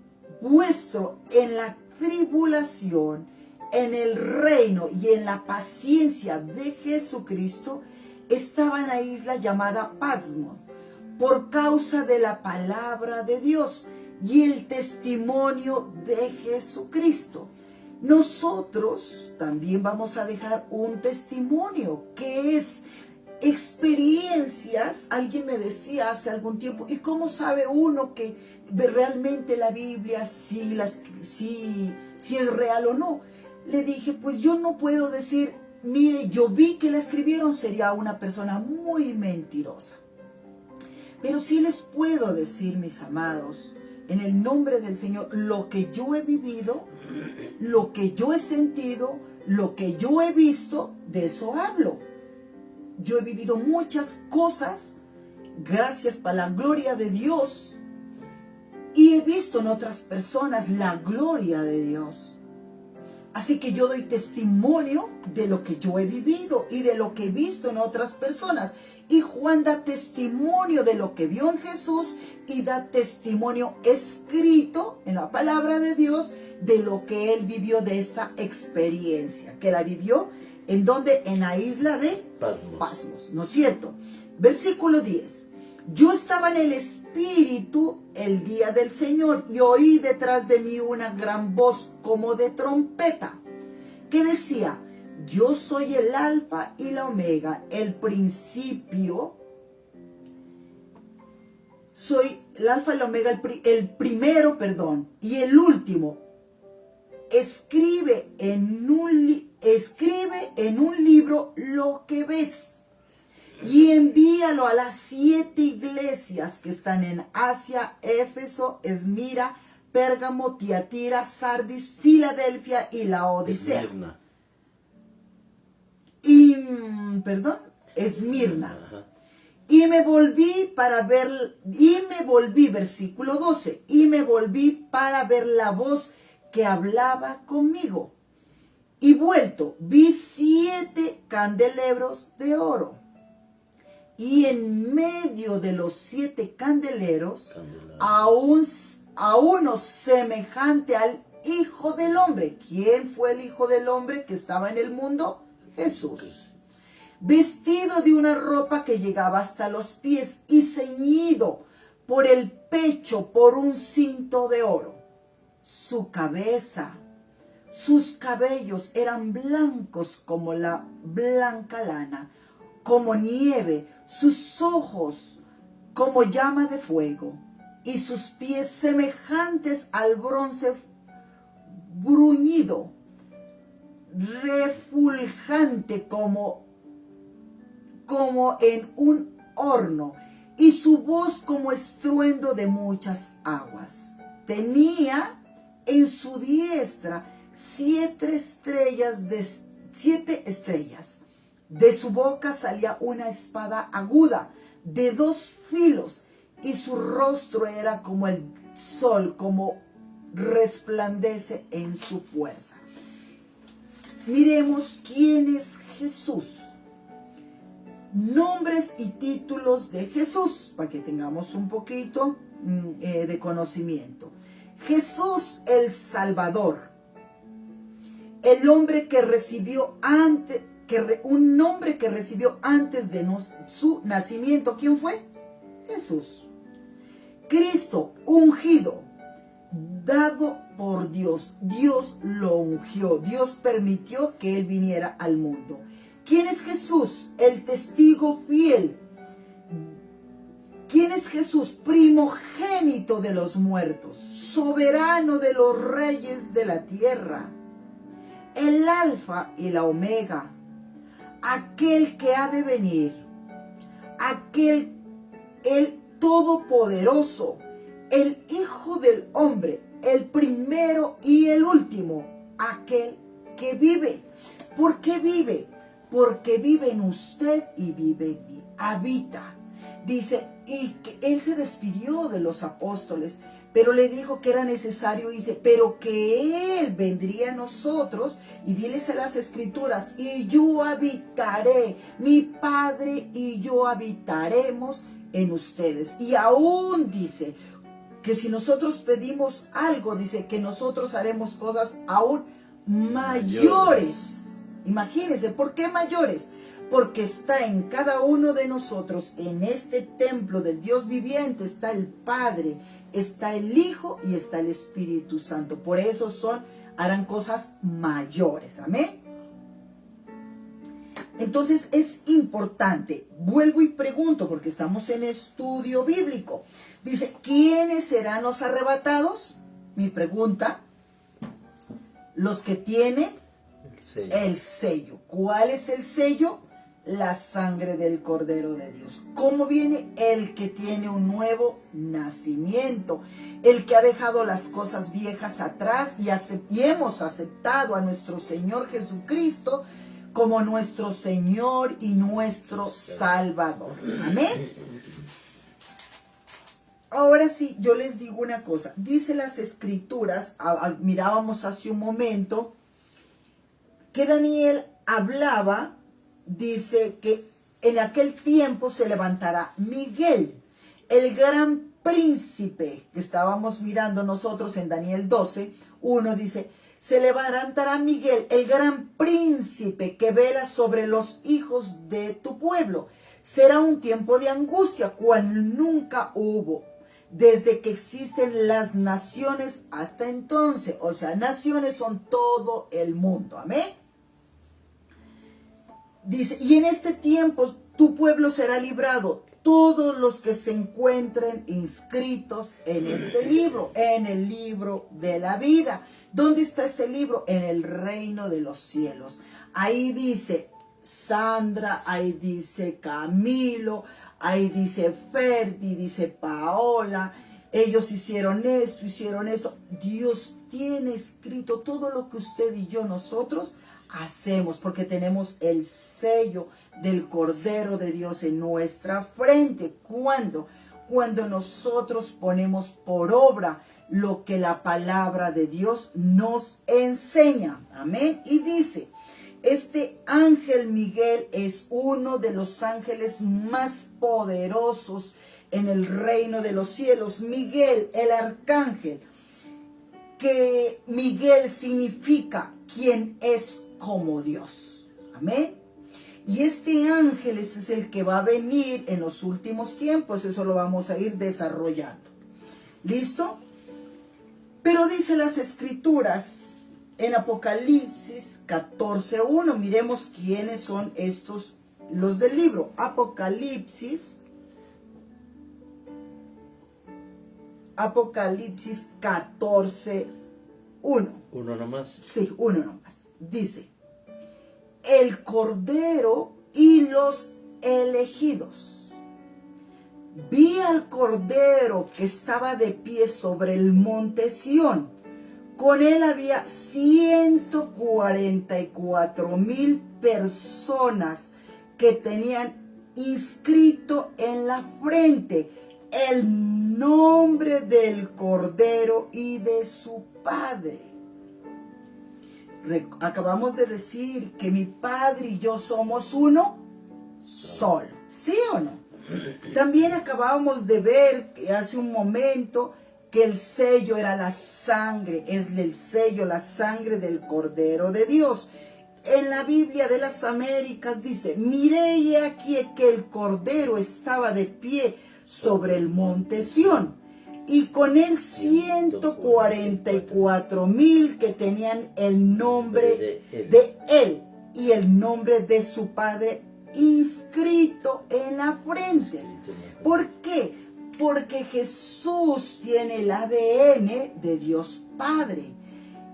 vuestro en la tribulación, en el reino y en la paciencia de Jesucristo, estaba en la isla llamada Patmos por causa de la palabra de Dios y el testimonio de Jesucristo. Nosotros también vamos a dejar un testimonio que es experiencias. Alguien me decía hace algún tiempo, ¿y cómo sabe uno que realmente la Biblia si es real o no? Le dije, pues yo no puedo decir, mire, yo vi que la escribieron, sería una persona muy mentirosa. Pero sí les puedo decir, mis amados, en el nombre del Señor, lo que yo he vivido, lo que yo he sentido, lo que yo he visto, de eso hablo. Yo he vivido muchas cosas, gracias para la gloria de Dios, y he visto en otras personas la gloria de Dios. Así que yo doy testimonio de lo que yo he vivido y de lo que he visto en otras personas. Y Juan da testimonio de lo que vio en Jesús y da testimonio escrito en la palabra de Dios de lo que él vivió de esta experiencia. Que la vivió en donde, en la isla de Patmos, ¿no es cierto? Versículo 10. Yo estaba en el Espíritu el día del Señor y oí detrás de mí una gran voz como de trompeta que decía, yo soy el alfa y la omega, el principio, soy el alfa y la omega, el primero, y el último. Escribe en un libro lo que ves y envíalo a las 7 iglesias que están en Asia, Éfeso, Esmira, Pérgamo, Tiatira, Sardis, Filadelfia y Laodicea. Esmirna. Ajá. Y me volví, versículo 12, y me volví para ver la voz que hablaba conmigo. Y vuelto, vi 7 candelabros de oro. Y en medio de los 7 candeleros, a uno semejante al Hijo del Hombre. ¿Quién fue el Hijo del Hombre que estaba en el mundo? Jesús. Vestido de una ropa que llegaba hasta los pies y ceñido por el pecho por un cinto de oro. Su cabeza, sus cabellos eran blancos como la blanca lana, como nieve, sus ojos como llama de fuego, y sus pies semejantes al bronce bruñido, refulgente como en un horno, y su voz como estruendo de muchas aguas. Tenía en su diestra 7 estrellas. De su boca salía una espada aguda de 2 filos, y su rostro era como el sol, como resplandece en su fuerza. Miremos quién es Jesús. Nombres y títulos de Jesús, para que tengamos un poquito de conocimiento. Jesús el Salvador, el hombre que recibió un nombre que recibió antes de su nacimiento. ¿Quién fue? Jesús. Cristo, ungido, dado por Dios. Dios lo ungió. Dios permitió que él viniera al mundo. ¿Quién es Jesús? El testigo fiel ¿Quién es Jesús? Primogénito de los muertos, soberano de los reyes de la tierra, el alfa y la omega, aquel que ha de venir, el todopoderoso, el Hijo del hombre, el primero y el último, aquel que vive. ¿Por qué vive? Porque vive en usted y vive en mí, habita. Dice, y que él se despidió de los apóstoles, pero le dijo que era necesario, dice, pero que él vendría a nosotros, y diles a las escrituras, y yo habitaré, mi Padre y yo habitaremos en ustedes. Y aún dice que si nosotros pedimos algo, dice que nosotros haremos cosas aún mayores. Imagínense, ¿por qué mayores? Porque está en cada uno de nosotros, en este templo del Dios viviente, está el Padre, está el Hijo y está el Espíritu Santo. Por eso harán cosas mayores. Amén. Entonces es importante, vuelvo y pregunto, porque estamos en estudio bíblico. Dice, ¿quiénes serán los arrebatados? Mi pregunta, los que tienen el sello. ¿Cuál es el sello? La sangre del Cordero de Dios. ¿Cómo viene? El que tiene un nuevo nacimiento, el que ha dejado las cosas viejas atrás y hemos aceptado a nuestro Señor Jesucristo como nuestro Señor y nuestro Salvador. Amén. Ahora sí, yo les digo una cosa. Dice las Escrituras, mirábamos hace un momento, que Daniel hablaba, dice que en aquel tiempo se levantará Miguel, el gran príncipe, que estábamos mirando nosotros en Daniel 12, 1 dice, se levantará Miguel, el gran príncipe que vela sobre los hijos de tu pueblo. Será un tiempo de angustia, cual nunca hubo, desde que existen las naciones hasta entonces. O sea, naciones son todo el mundo. Amén. Dice, y en este tiempo tu pueblo será librado, todos los que se encuentren inscritos en este libro, en el libro de la vida. ¿Dónde está ese libro? En el reino de los cielos. Ahí dice Sandra, ahí dice Camilo, ahí dice Ferdi, dice Paola. Ellos hicieron esto, hicieron eso. Dios tiene escrito todo lo que usted y yo, nosotros, hacemos, porque tenemos el sello del Cordero de Dios en nuestra frente. Cuando nosotros ponemos por obra lo que la palabra de Dios nos enseña. Amén. Y dice, este ángel Miguel es uno de los ángeles más poderosos en el reino de los cielos. Miguel, el arcángel, que Miguel significa quien es como Dios. Amén. Y este ángel es el que va a venir en los últimos tiempos. Eso lo vamos a ir desarrollando. ¿Listo? Pero dice las Escrituras en Apocalipsis 14:1. Miremos quiénes son estos, los del libro. Apocalipsis 14:1. ¿Uno nomás? Sí, uno nomás. Dice, el Cordero y los elegidos. Vi al Cordero que estaba de pie sobre el monte Sión. Con él había 144,000 personas que tenían inscrito en la frente el nombre del Cordero y de su Padre. Acabamos de decir que mi Padre y yo somos uno solo. ¿Sí o no? También acabamos de ver que hace un momento que el sello era la sangre, es el sello, la sangre del Cordero de Dios. En la Biblia de las Américas dice, miré y aquí que el Cordero estaba de pie sobre el monte Sión, y con él 144,000 que tenían el nombre de él y el nombre de su Padre inscrito en la frente. ¿Por qué? Porque Jesús tiene el ADN de Dios Padre.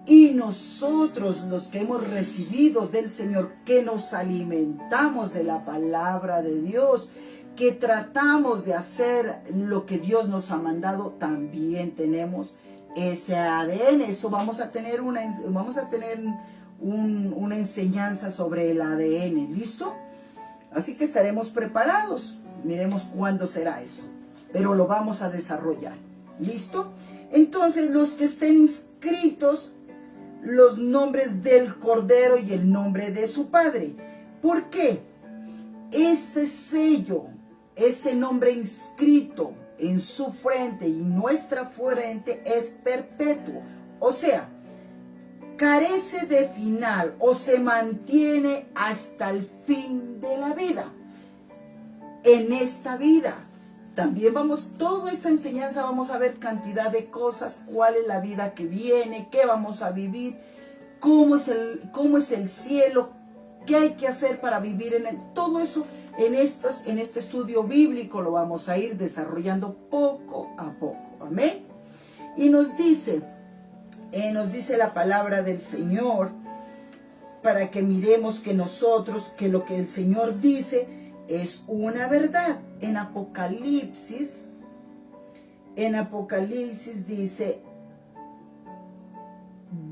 Y nosotros, los que hemos recibido del Señor, que nos alimentamos de la palabra de Dios, que tratamos de hacer lo que Dios nos ha mandado, también tenemos ese ADN. Eso vamos a tener una enseñanza sobre el ADN, ¿listo? Así que estaremos preparados. Miremos cuándo será eso, pero lo vamos a desarrollar, ¿listo? Entonces, los que estén inscritos, los nombres del Cordero y el nombre de su Padre. ¿Por qué? Ese sello, ese nombre inscrito en su frente y nuestra frente es perpetuo. O sea, carece de final o se mantiene hasta el fin de la vida. En esta vida. También toda esta enseñanza vamos a ver cantidad de cosas, cuál es la vida que viene, qué vamos a vivir, cómo es el cielo, qué hay que hacer para vivir en él. Todo eso en este estudio bíblico lo vamos a ir desarrollando poco a poco. Amén. Y nos dice la palabra del Señor, para que miremos que lo que el Señor dice es una verdad. En Apocalipsis dice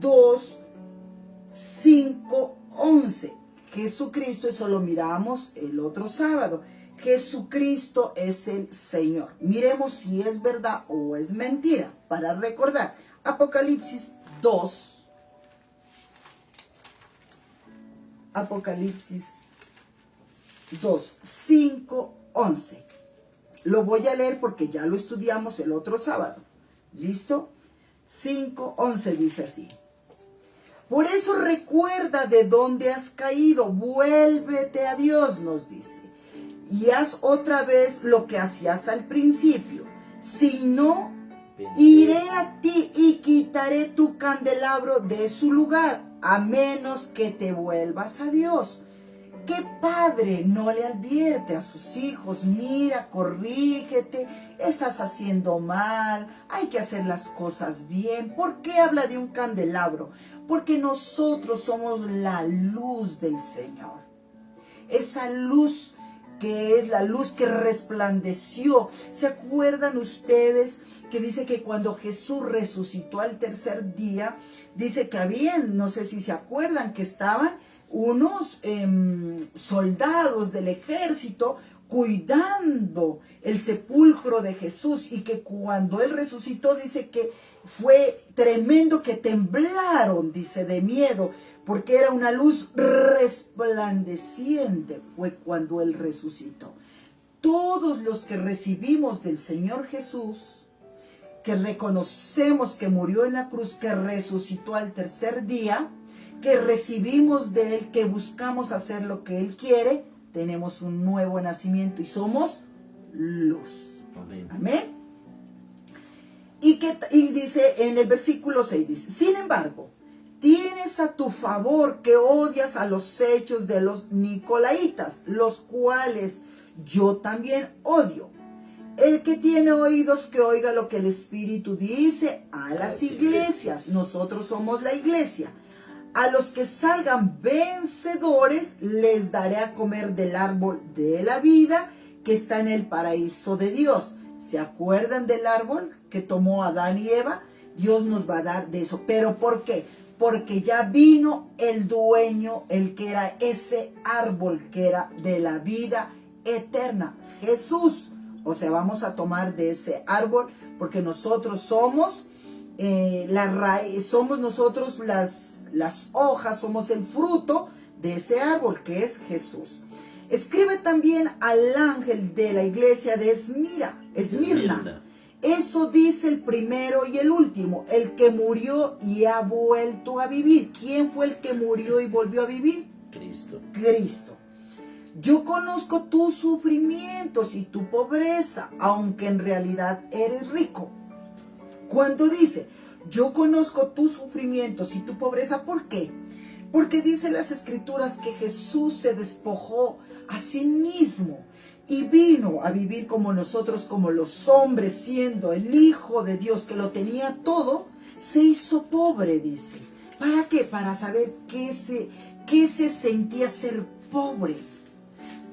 2:5-11. Jesucristo, eso lo miramos el otro sábado. Jesucristo es el Señor. Miremos si es verdad o es mentira, para recordar. Apocalipsis 2:5-11. Lo voy a leer porque ya lo estudiamos el otro sábado. ¿Listo? 5:11 dice así. Por eso recuerda de dónde has caído, vuélvete a Dios, nos dice, y haz otra vez lo que hacías al principio. Si no, iré a ti y quitaré tu candelabro de su lugar, a menos que te vuelvas a Dios. ¿Qué padre no le advierte a sus hijos? Mira, corrígete, estás haciendo mal, hay que hacer las cosas bien. ¿Por qué habla de un candelabro? Porque nosotros somos la luz del Señor. Esa luz que es la luz que resplandeció. ¿Se acuerdan ustedes que dice que cuando Jesús resucitó al tercer día, dice que habían, no sé si se acuerdan, que estaban unos soldados del ejército cuidando el sepulcro de Jesús, y que cuando él resucitó dice que fue tremendo, que temblaron, dice, de miedo, porque era una luz resplandeciente, fue cuando él resucitó. Todos los que recibimos del Señor Jesús, que reconocemos que murió en la cruz, que resucitó al tercer día, que recibimos de él, que buscamos hacer lo que él quiere, tenemos un nuevo nacimiento y somos luz. Amén. Amén. Y dice en el versículo 6, dice, sin embargo, tienes a tu favor que odias a los hechos de los nicolaítas, los cuales yo también odio. El que tiene oídos que oiga lo que el Espíritu dice a las iglesias. Nosotros somos la iglesia. A los que salgan vencedores les daré a comer del árbol de la vida que está en el paraíso de Dios. ¿Se acuerdan del árbol que tomó Adán y Eva? Dios nos va a dar de eso. ¿Pero por qué? Porque ya vino el dueño, el que era ese árbol, que era de la vida eterna, Jesús. O sea, vamos a tomar de ese árbol, porque nosotros somos la raíz, somos nosotros las hojas, somos el fruto de ese árbol que es Jesús. Escribe también al ángel de la iglesia de Esmirna. Eso dice el primero y el último, el que murió y ha vuelto a vivir. ¿Quién fue el que murió y volvió a vivir? Cristo. Yo conozco tus sufrimientos y tu pobreza, aunque en realidad eres rico. Cuando dice, yo conozco tus sufrimientos y tu pobreza, ¿por qué? Porque dice las Escrituras que Jesús se despojó a sí mismo y vino a vivir como nosotros, como los hombres, siendo el Hijo de Dios que lo tenía todo, se hizo pobre, dice. ¿Para qué? Para saber qué se sentía ser pobre.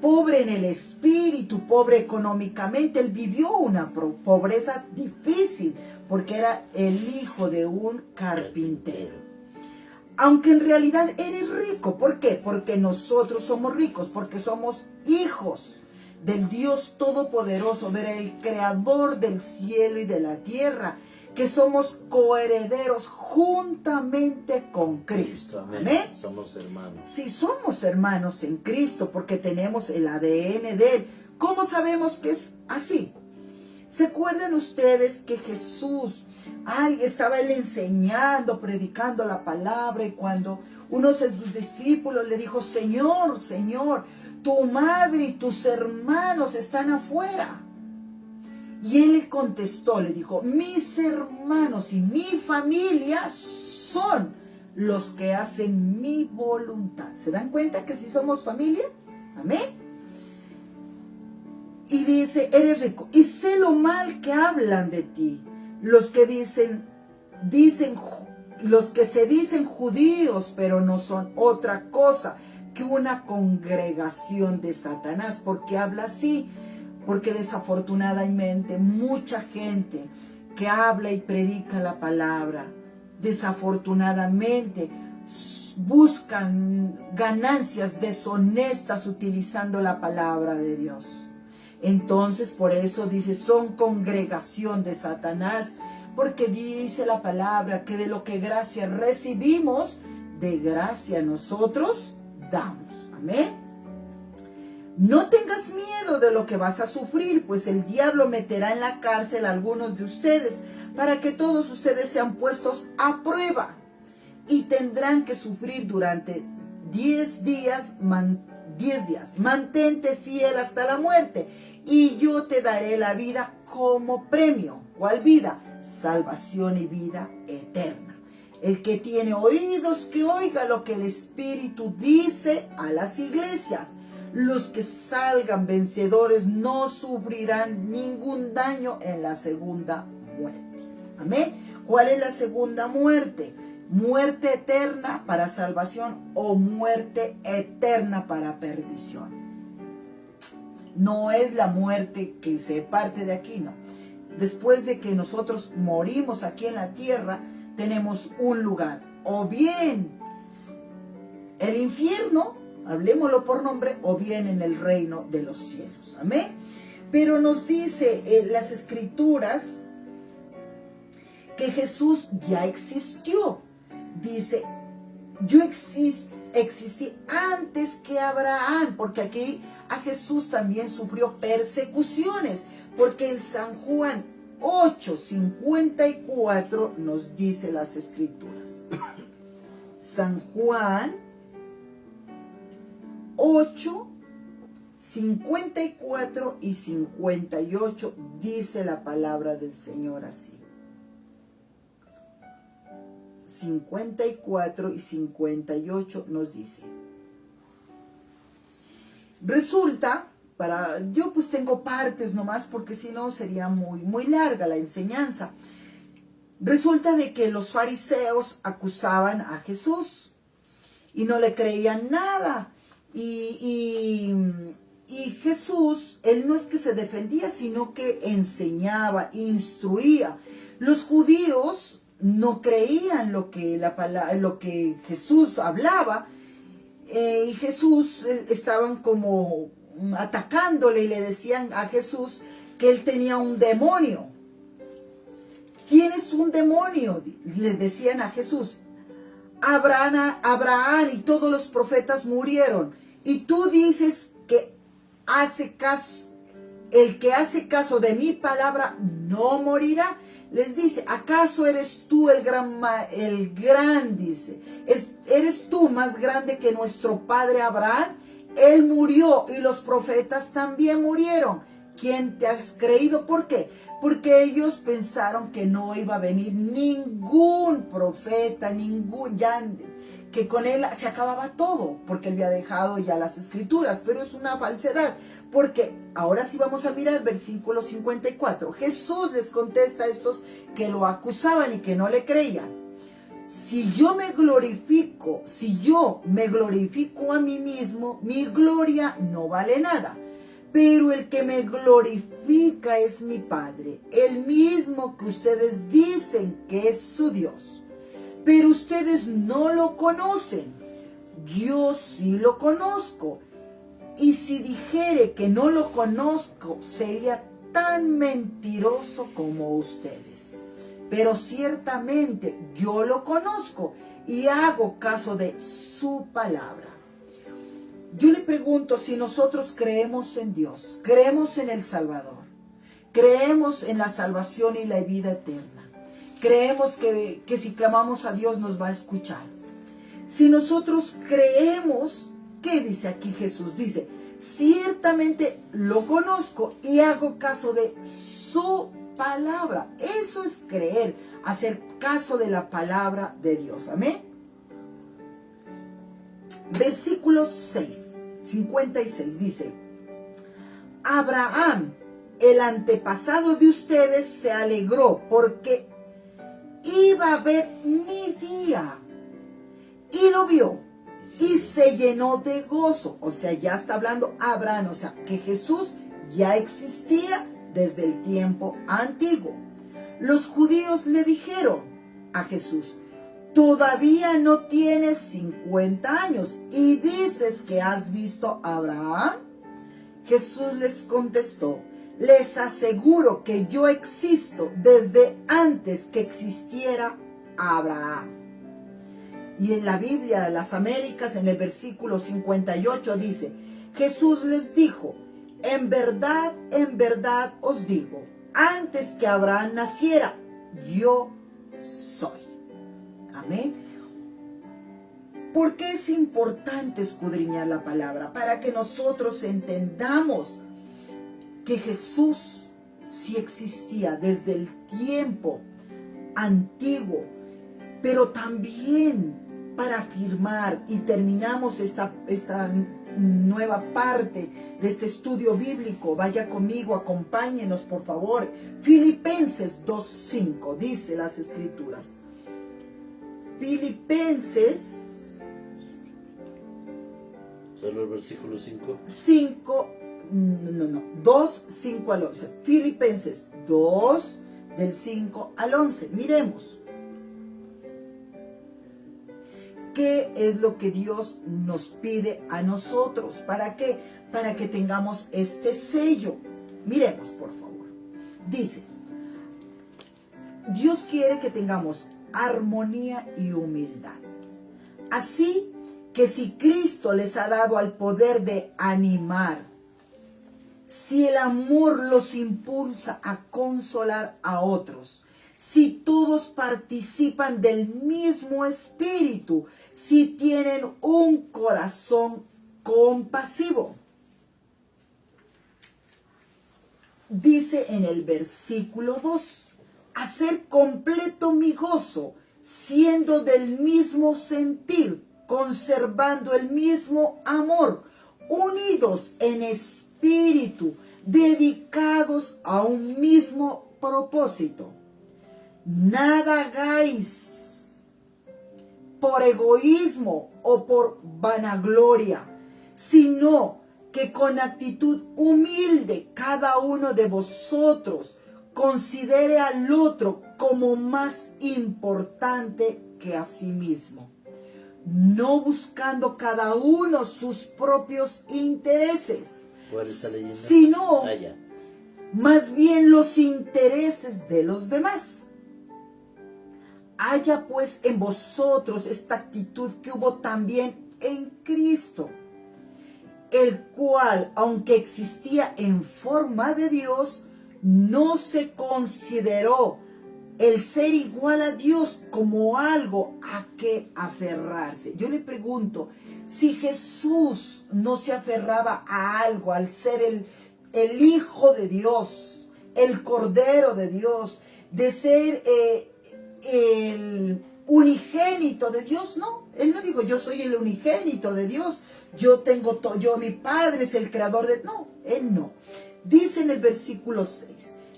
Pobre en el espíritu, pobre económicamente. Él vivió una pobreza difícil porque era el hijo de un carpintero. Aunque en realidad eres rico. ¿Por qué? Porque nosotros somos ricos, porque somos hijos del Dios Todopoderoso, del Creador del cielo y de la tierra, que somos coherederos juntamente con Cristo. Amén. Somos hermanos. Sí, somos hermanos en Cristo porque tenemos el ADN de Él. ¿Cómo sabemos que es así? ¿Se acuerdan ustedes que Jesús, estaba Él enseñando, predicando la palabra, y cuando uno de sus discípulos le dijo: Señor, Señor, tu madre y tus hermanos están afuera? Y Él le contestó, le dijo: mis hermanos y mi familia son los que hacen mi voluntad. ¿Se dan cuenta que sí somos familia? Amén. Y dice: eres rico y sé lo mal que hablan de ti los que los que se dicen judíos, pero no son otra cosa que una congregación de Satanás. Porque habla así, porque desafortunadamente mucha gente que habla y predica la palabra, desafortunadamente buscan ganancias deshonestas utilizando la palabra de Dios. Entonces, por eso dice: son congregación de Satanás, porque dice la palabra que de lo que gracia recibimos, de gracia nosotros damos. Amén. No tengas miedo de lo que vas a sufrir, pues el diablo meterá en la cárcel a algunos de ustedes, para que todos ustedes sean puestos a prueba, y tendrán que sufrir durante 10 días. 10 días. Mantente fiel hasta la muerte, y yo te daré la vida como premio. ¿Cuál vida? Salvación y vida eterna. El que tiene oídos, que oiga lo que el Espíritu dice a las iglesias. Los que salgan vencedores no sufrirán ningún daño en la segunda muerte. Amén. ¿Cuál es la segunda muerte? Muerte eterna para salvación o muerte eterna para perdición. No es la muerte que se parte de aquí, no. Después de que nosotros morimos aquí en la tierra, tenemos un lugar. O bien el infierno, hablemoslo por nombre, o bien en el reino de los cielos. Amén. Pero nos dice las Escrituras que Jesús ya existió. Dice: yo existí antes que Abraham, porque aquí a Jesús también sufrió persecuciones, porque en San Juan 8:54 nos dice las Escrituras. San Juan 8:54 y 58 dice la palabra del Señor así. 54 y 58 nos dice: resulta, yo pues tengo partes nomás porque si no sería muy larga la enseñanza. Resulta de que los fariseos acusaban a Jesús y no le creían nada. Y Jesús, Él no es que se defendía, sino que enseñaba, instruía. Los judíos no creían lo que Jesús hablaba, y Jesús estaban como atacándole y le decían a Jesús que él tenía un demonio. ¿Tienes un demonio? Les decían a Jesús. Abraham y todos los profetas murieron, y tú dices que el que hace caso de mi palabra no morirá. Les dice: ¿acaso eres tú el gran, dice? ¿Eres tú más grande que nuestro padre Abraham? Él murió y los profetas también murieron. ¿quién te has creído? ¿Por qué? Porque ellos pensaron que no iba a venir ningún profeta, que con él se acababa todo, porque él había dejado ya las escrituras, pero es una falsedad, porque ahora sí vamos a mirar versículo 54. Jesús les contesta a estos que lo acusaban y que no le creían: si yo me glorifico a mí mismo, mi gloria no vale nada. Pero el que me glorifica es mi Padre, el mismo que ustedes dicen que es su Dios. Pero ustedes no lo conocen. Yo sí lo conozco. Y si dijere que no lo conozco, sería tan mentiroso como ustedes. Pero ciertamente yo lo conozco y hago caso de su palabra. Yo le pregunto, si nosotros creemos en Dios, creemos en el Salvador, creemos en la salvación y la vida eterna, creemos que si clamamos a Dios nos va a escuchar. Si nosotros creemos, ¿qué dice aquí Jesús? Dice: ciertamente lo conozco y hago caso de su palabra. Eso es creer, hacer caso de la palabra de Dios. Amén. Versículo 56 dice: Abraham, el antepasado de ustedes, se alegró porque iba a ver mi día, y lo vio y se llenó de gozo. O sea, ya está hablando Abraham, o sea, que Jesús ya existía desde el tiempo antiguo. Los judíos le dijeron a Jesús: todavía no tienes 50 años y dices que has visto a Abraham. Jesús les contestó: les aseguro que yo existo desde antes que existiera Abraham. Y en la Biblia, las Américas, en el versículo 58 dice: Jesús les dijo: en verdad os digo, antes que Abraham naciera, yo soy. Amén. ¿Por qué es importante escudriñar la palabra? Para que nosotros entendamos que Jesús sí existía desde el tiempo antiguo, pero también para afirmar, y terminamos esta nueva parte de este estudio bíblico. Vaya conmigo, acompáñenos por favor. Filipenses 2:5 dice las escrituras. Filipenses. ¿Solo el versículo 5? 2, 5 al 11. Filipenses 2, del 5 al 11. Miremos. ¿Qué es lo que Dios nos pide a nosotros? ¿Para qué? Para que tengamos este sello. Miremos, por favor. Dice: Dios quiere que tengamos armonía y humildad. Así que si Cristo les ha dado al poder de animar, si el amor los impulsa a consolar a otros, si todos participan del mismo espíritu, si tienen un corazón compasivo. Dice en el versículo 2: hacer completo mi gozo, siendo del mismo sentir, conservando el mismo amor, unidos en espíritu, dedicados a un mismo propósito. Nada hagáis por egoísmo o por vanagloria, sino que con actitud humilde cada uno de vosotros considere al otro como más importante que a sí mismo, no buscando cada uno sus propios intereses, sino más bien los intereses de los demás. Haya pues en vosotros esta actitud que hubo también en Cristo, el cual, aunque existía en forma de Dios, no se consideró el ser igual a Dios como algo a que aferrarse. Yo le pregunto, si Jesús no se aferraba a algo al ser el Hijo de Dios, el Cordero de Dios, de ser el unigénito de Dios. No, Él no dijo, yo soy el unigénito de Dios, mi Padre es el creador de... No, Él no. Dice en el versículo 6,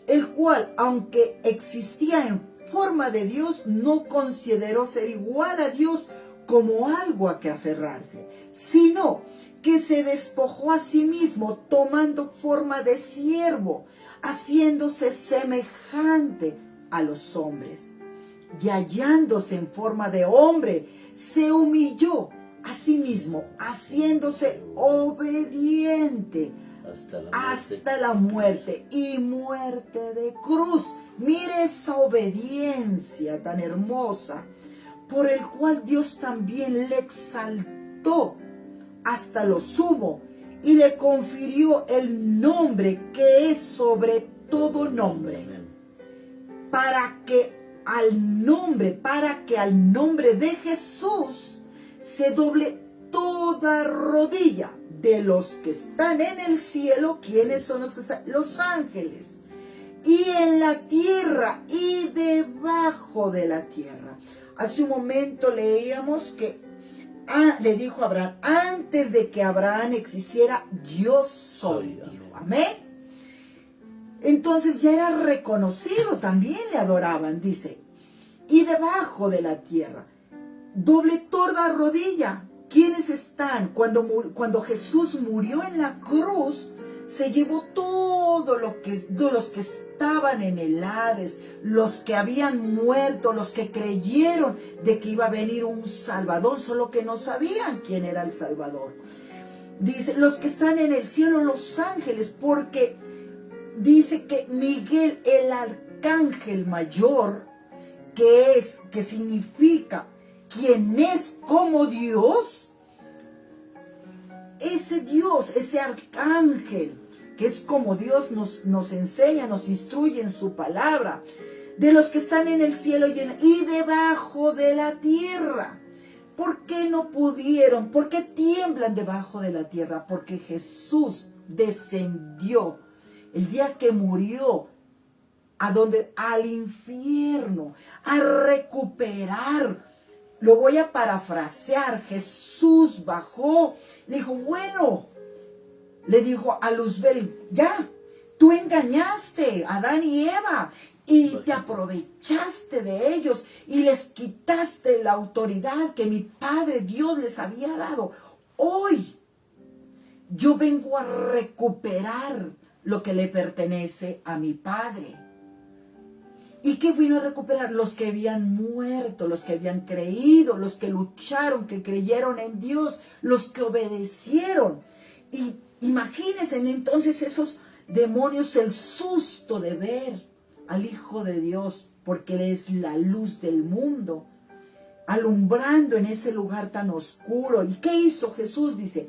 el cual, aunque existía en forma de Dios, no consideró ser igual a Dios como algo a que aferrarse, sino que se despojó a sí mismo, tomando forma de siervo, haciéndose semejante a los hombres. Y hallándose en forma de hombre, se humilló a sí mismo, haciéndose obediente hasta la muerte y muerte de cruz. Mire esa obediencia tan hermosa, por el cual Dios también le exaltó hasta lo sumo y le confirió el nombre que es sobre todo nombre, para que al nombre de Jesús se doble toda rodilla de los que están en el cielo. ¿Quiénes son los que están? Los ángeles. Y en la tierra y debajo de la tierra. Hace un momento leíamos que le dijo a Abraham, antes de que Abraham existiera, yo soy, dijo. Amén. Entonces ya era reconocido, también le adoraban, dice. Y debajo de la tierra, doble toda rodilla. ¿Quiénes están? Cuando Jesús murió en la cruz, se llevó todos los que estaban en el Hades, los que habían muerto, los que creyeron de que iba a venir un Salvador, solo que no sabían quién era el Salvador. Dice, los que están en el cielo, los ángeles, porque dice que Miguel, el arcángel mayor, que significa quien es como Dios, ese Dios, ese arcángel, que es como Dios, nos enseña, nos instruye en su palabra, de los que están en el cielo y debajo de la tierra. ¿Por qué no pudieron? ¿Por qué tiemblan debajo de la tierra? Porque Jesús descendió el día que murió. ¿A dónde? Al infierno, a recuperar. Lo voy a parafrasear. Jesús bajó, le dijo, bueno, le dijo a Luzbel, ya, tú engañaste a Adán y Eva y te aprovechaste de ellos y les quitaste la autoridad que mi Padre Dios les había dado. Hoy yo vengo a recuperar lo que le pertenece a mi Padre. ¿Y qué vino a recuperar? Los que habían muerto, los que habían creído, los que lucharon, que creyeron en Dios, los que obedecieron. Y imagínense entonces esos demonios, el susto de ver al Hijo de Dios, porque Él es la luz del mundo, alumbrando en ese lugar tan oscuro. ¿Y qué hizo Jesús? Dice,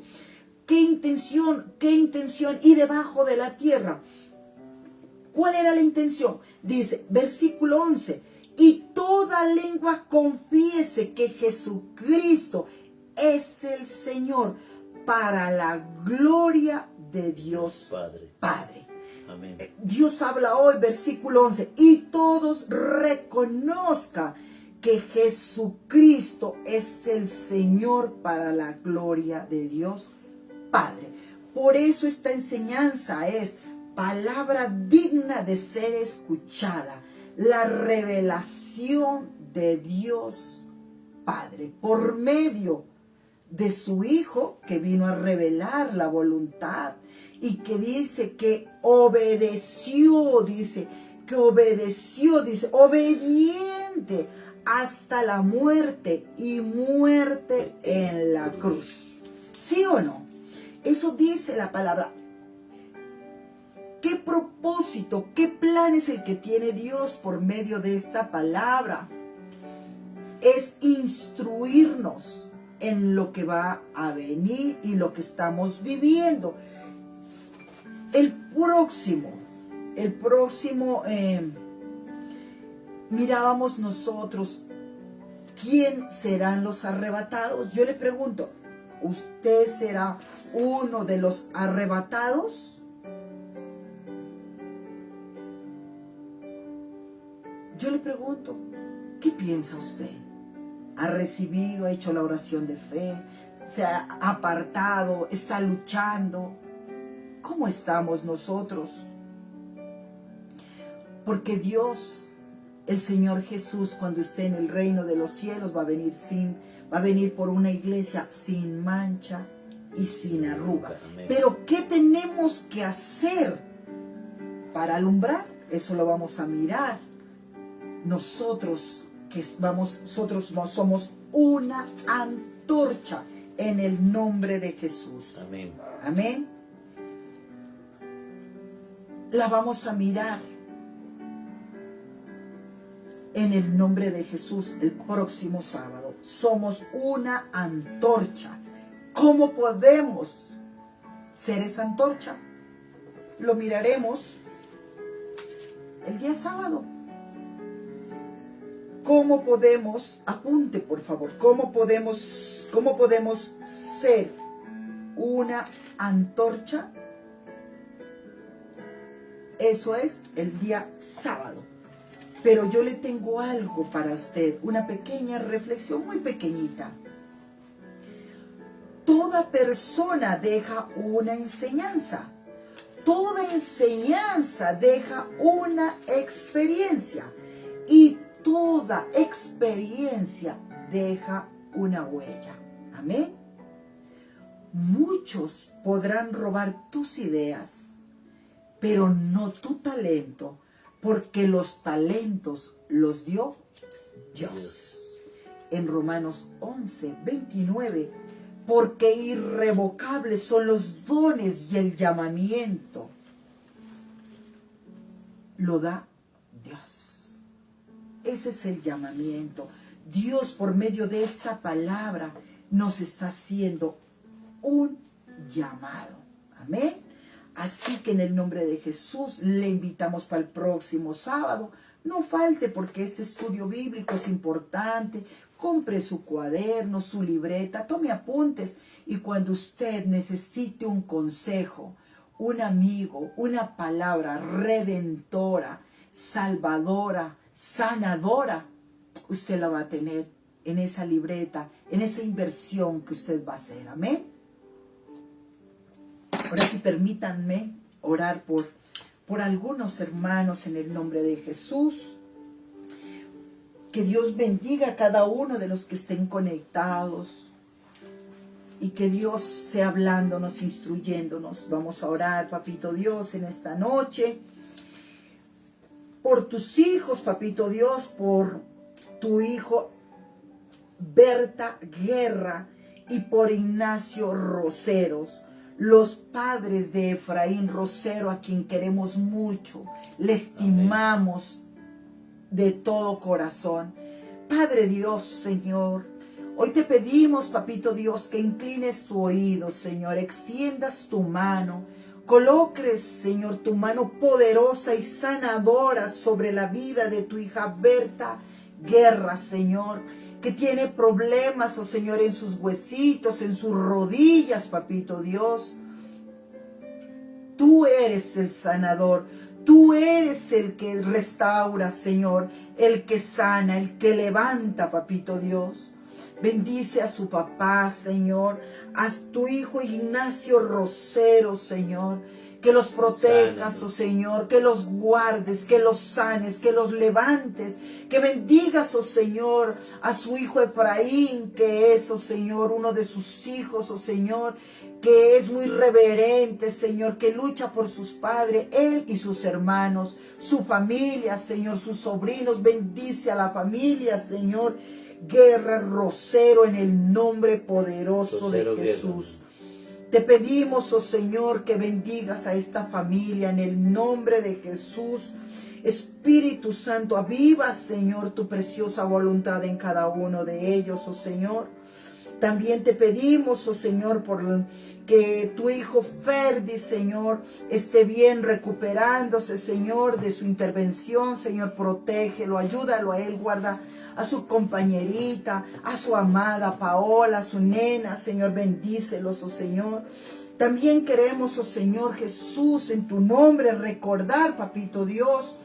¿qué intención? Y debajo de la tierra. ¿Cuál era la intención? Dice, versículo 11, y toda lengua confiese que Jesucristo es el Señor, para la gloria de Dios Padre. Amén. Dios habla hoy, versículo 11, y todos reconozcan que Jesucristo es el Señor, para la gloria de Dios Padre. Por eso esta enseñanza es palabra digna de ser escuchada, la revelación de Dios Padre, por medio de su Hijo, que vino a revelar la voluntad y que dice que obedeció, obediente hasta la muerte y muerte en la cruz. ¿Sí o no? Eso dice la palabra. ¿Qué propósito, qué plan es el que tiene Dios por medio de esta palabra? Es instruirnos en lo que va a venir y lo que estamos viviendo. El próximo, mirábamos nosotros, ¿quién serán los arrebatados? Yo le pregunto, ¿usted será uno de los arrebatados? pregunto, ¿qué piensa usted? ¿Ha recibido, ha hecho la oración de fe? ¿Se ha apartado? ¿Está luchando? ¿Cómo estamos nosotros? Porque Dios, el Señor Jesús, cuando esté en el reino de los cielos, va a venir por una iglesia sin mancha y sin arruga. Amén. Pero ¿qué tenemos que hacer para alumbrar? Eso lo vamos a mirar. Nosotros somos una antorcha en el nombre de Jesús. Amén. Amén. La vamos a mirar en el nombre de Jesús el próximo sábado. Somos una antorcha. ¿Cómo podemos ser esa antorcha? Lo miraremos el día sábado. ¿Cómo podemos, apunte por favor, cómo podemos ser una antorcha? Eso es el día sábado. Pero yo le tengo algo para usted, una pequeña reflexión, muy pequeñita. Toda persona deja una enseñanza. Toda enseñanza deja una experiencia. Y toda experiencia deja una huella. Amén. Muchos podrán robar tus ideas, pero no tu talento, porque los talentos los dio Dios. En Romanos 11:29, porque irrevocables son los dones y el llamamiento. Lo da Dios. Ese es el llamamiento. Dios, por medio de esta palabra, nos está haciendo un llamado. Amén. Así que en el nombre de Jesús le invitamos para el próximo sábado. No falte, porque este estudio bíblico es importante. Compre su cuaderno, su libreta, tome apuntes. Y cuando usted necesite un consejo, un amigo, una palabra redentora, salvadora, sanadora, usted la va a tener en esa libreta, en esa inversión que usted va a hacer. Amén. Ahora sí, permítanme orar por algunos hermanos en el nombre de Jesús. Que Dios bendiga a cada uno de los que estén conectados. Y que Dios sea hablándonos, instruyéndonos. Vamos a orar, Papito Dios, en esta noche. Por tus hijos, Papito Dios, por tu hijo Berta Guerra y por Ignacio Roseros. Los padres de Efraín Rosero, a quien queremos mucho, le estimamos de todo corazón. Padre Dios, Señor, hoy te pedimos, Papito Dios, que inclines tu oído, Señor, extiendas tu mano, coloques, Señor, tu mano poderosa y sanadora sobre la vida de tu hija Berta Guerra, Señor, que tiene problemas, oh Señor, en sus huesitos, en sus rodillas, Papito Dios. Tú eres el sanador, tú eres el que restaura, Señor, el que sana, el que levanta, Papito Dios. Bendice a su papá, Señor, a tu hijo Ignacio Rosero, Señor. Que los protejas, oh Señor, que los guardes, que los sanes, que los levantes, que bendigas, oh Señor, a su hijo Efraín, que es, oh Señor, uno de sus hijos, oh Señor, que es muy reverente, Señor, que lucha por sus padres, él y sus hermanos, su familia, Señor, sus sobrinos. Bendice a la familia, Señor, Guerra Rosero, en el nombre poderoso de Jesús. Te pedimos, oh Señor, que bendigas a esta familia en el nombre de Jesús. Espíritu Santo, aviva, Señor, tu preciosa voluntad en cada uno de ellos, oh Señor. También te pedimos, oh Señor, por que tu hijo Ferdi, Señor, esté bien recuperándose, Señor, de su intervención. Señor, protégelo, ayúdalo a él, guarda a su compañerita, a su amada Paola, a su nena, Señor, bendícelos, oh Señor. También queremos, oh Señor Jesús, en tu nombre recordar, Papito Dios,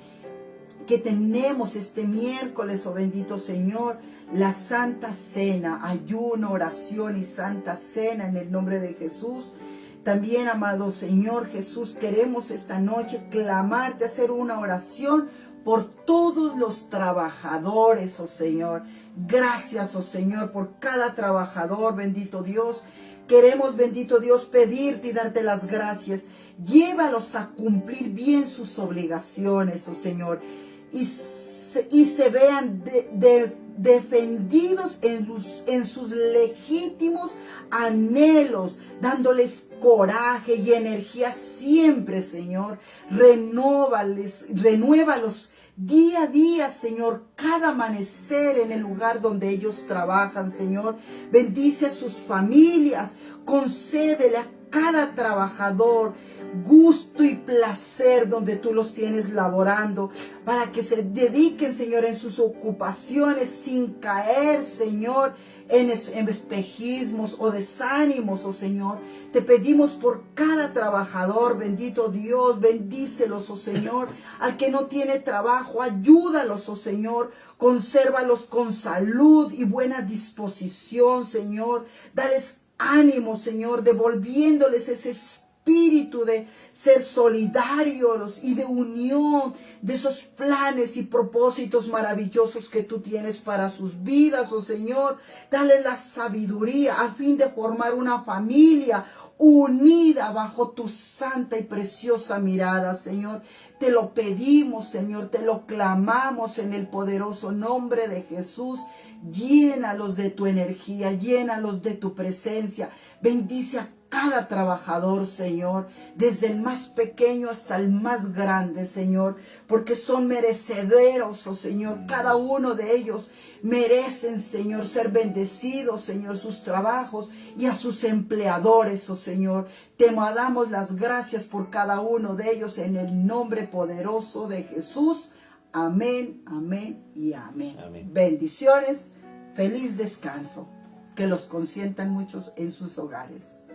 que tenemos este miércoles, oh bendito Señor, la Santa Cena, ayuno, oración y Santa Cena en el nombre de Jesús. También, amado Señor Jesús, queremos esta noche clamarte, hacer una oración por todos los trabajadores, oh Señor. Gracias, oh Señor, por cada trabajador, bendito Dios. Queremos, bendito Dios, pedirte y darte las gracias. Llévalos a cumplir bien sus obligaciones, oh Señor, y se vean defendidos en sus legítimos anhelos, dándoles coraje y energía siempre, Señor. Renuévalos día a día, Señor, cada amanecer en el lugar donde ellos trabajan, Señor. Bendice a sus familias, concédele a cada trabajador gusto y placer donde tú los tienes laborando, para que se dediquen, Señor, en sus ocupaciones sin caer, Señor, en espejismos o desánimos, oh Señor. Te pedimos por cada trabajador, bendito Dios, bendícelos, oh Señor. Al que no tiene trabajo, ayúdalos, oh Señor. Consérvalos con salud y buena disposición, Señor. Dales ánimo, Señor, devolviéndoles ese espíritu de ser solidarios y de unión, de esos planes y propósitos maravillosos que tú tienes para sus vidas, oh Señor. Dale la sabiduría a fin de formar una familia unida bajo tu santa y preciosa mirada, Señor. Te lo pedimos, Señor, te lo clamamos en el poderoso nombre de Jesús. Llénalos de tu energía, llénalos de tu presencia. Bendice a cada trabajador, Señor, desde el más pequeño hasta el más grande, Señor, porque son merecederos, oh Señor. Cada uno de ellos merecen, Señor, ser bendecidos, Señor, sus trabajos, y a sus empleadores, oh Señor. Te damos las gracias por cada uno de ellos en el nombre poderoso de Jesús. Amén, amén y amén. Amén. Bendiciones, feliz descanso. Que los consientan muchos en sus hogares.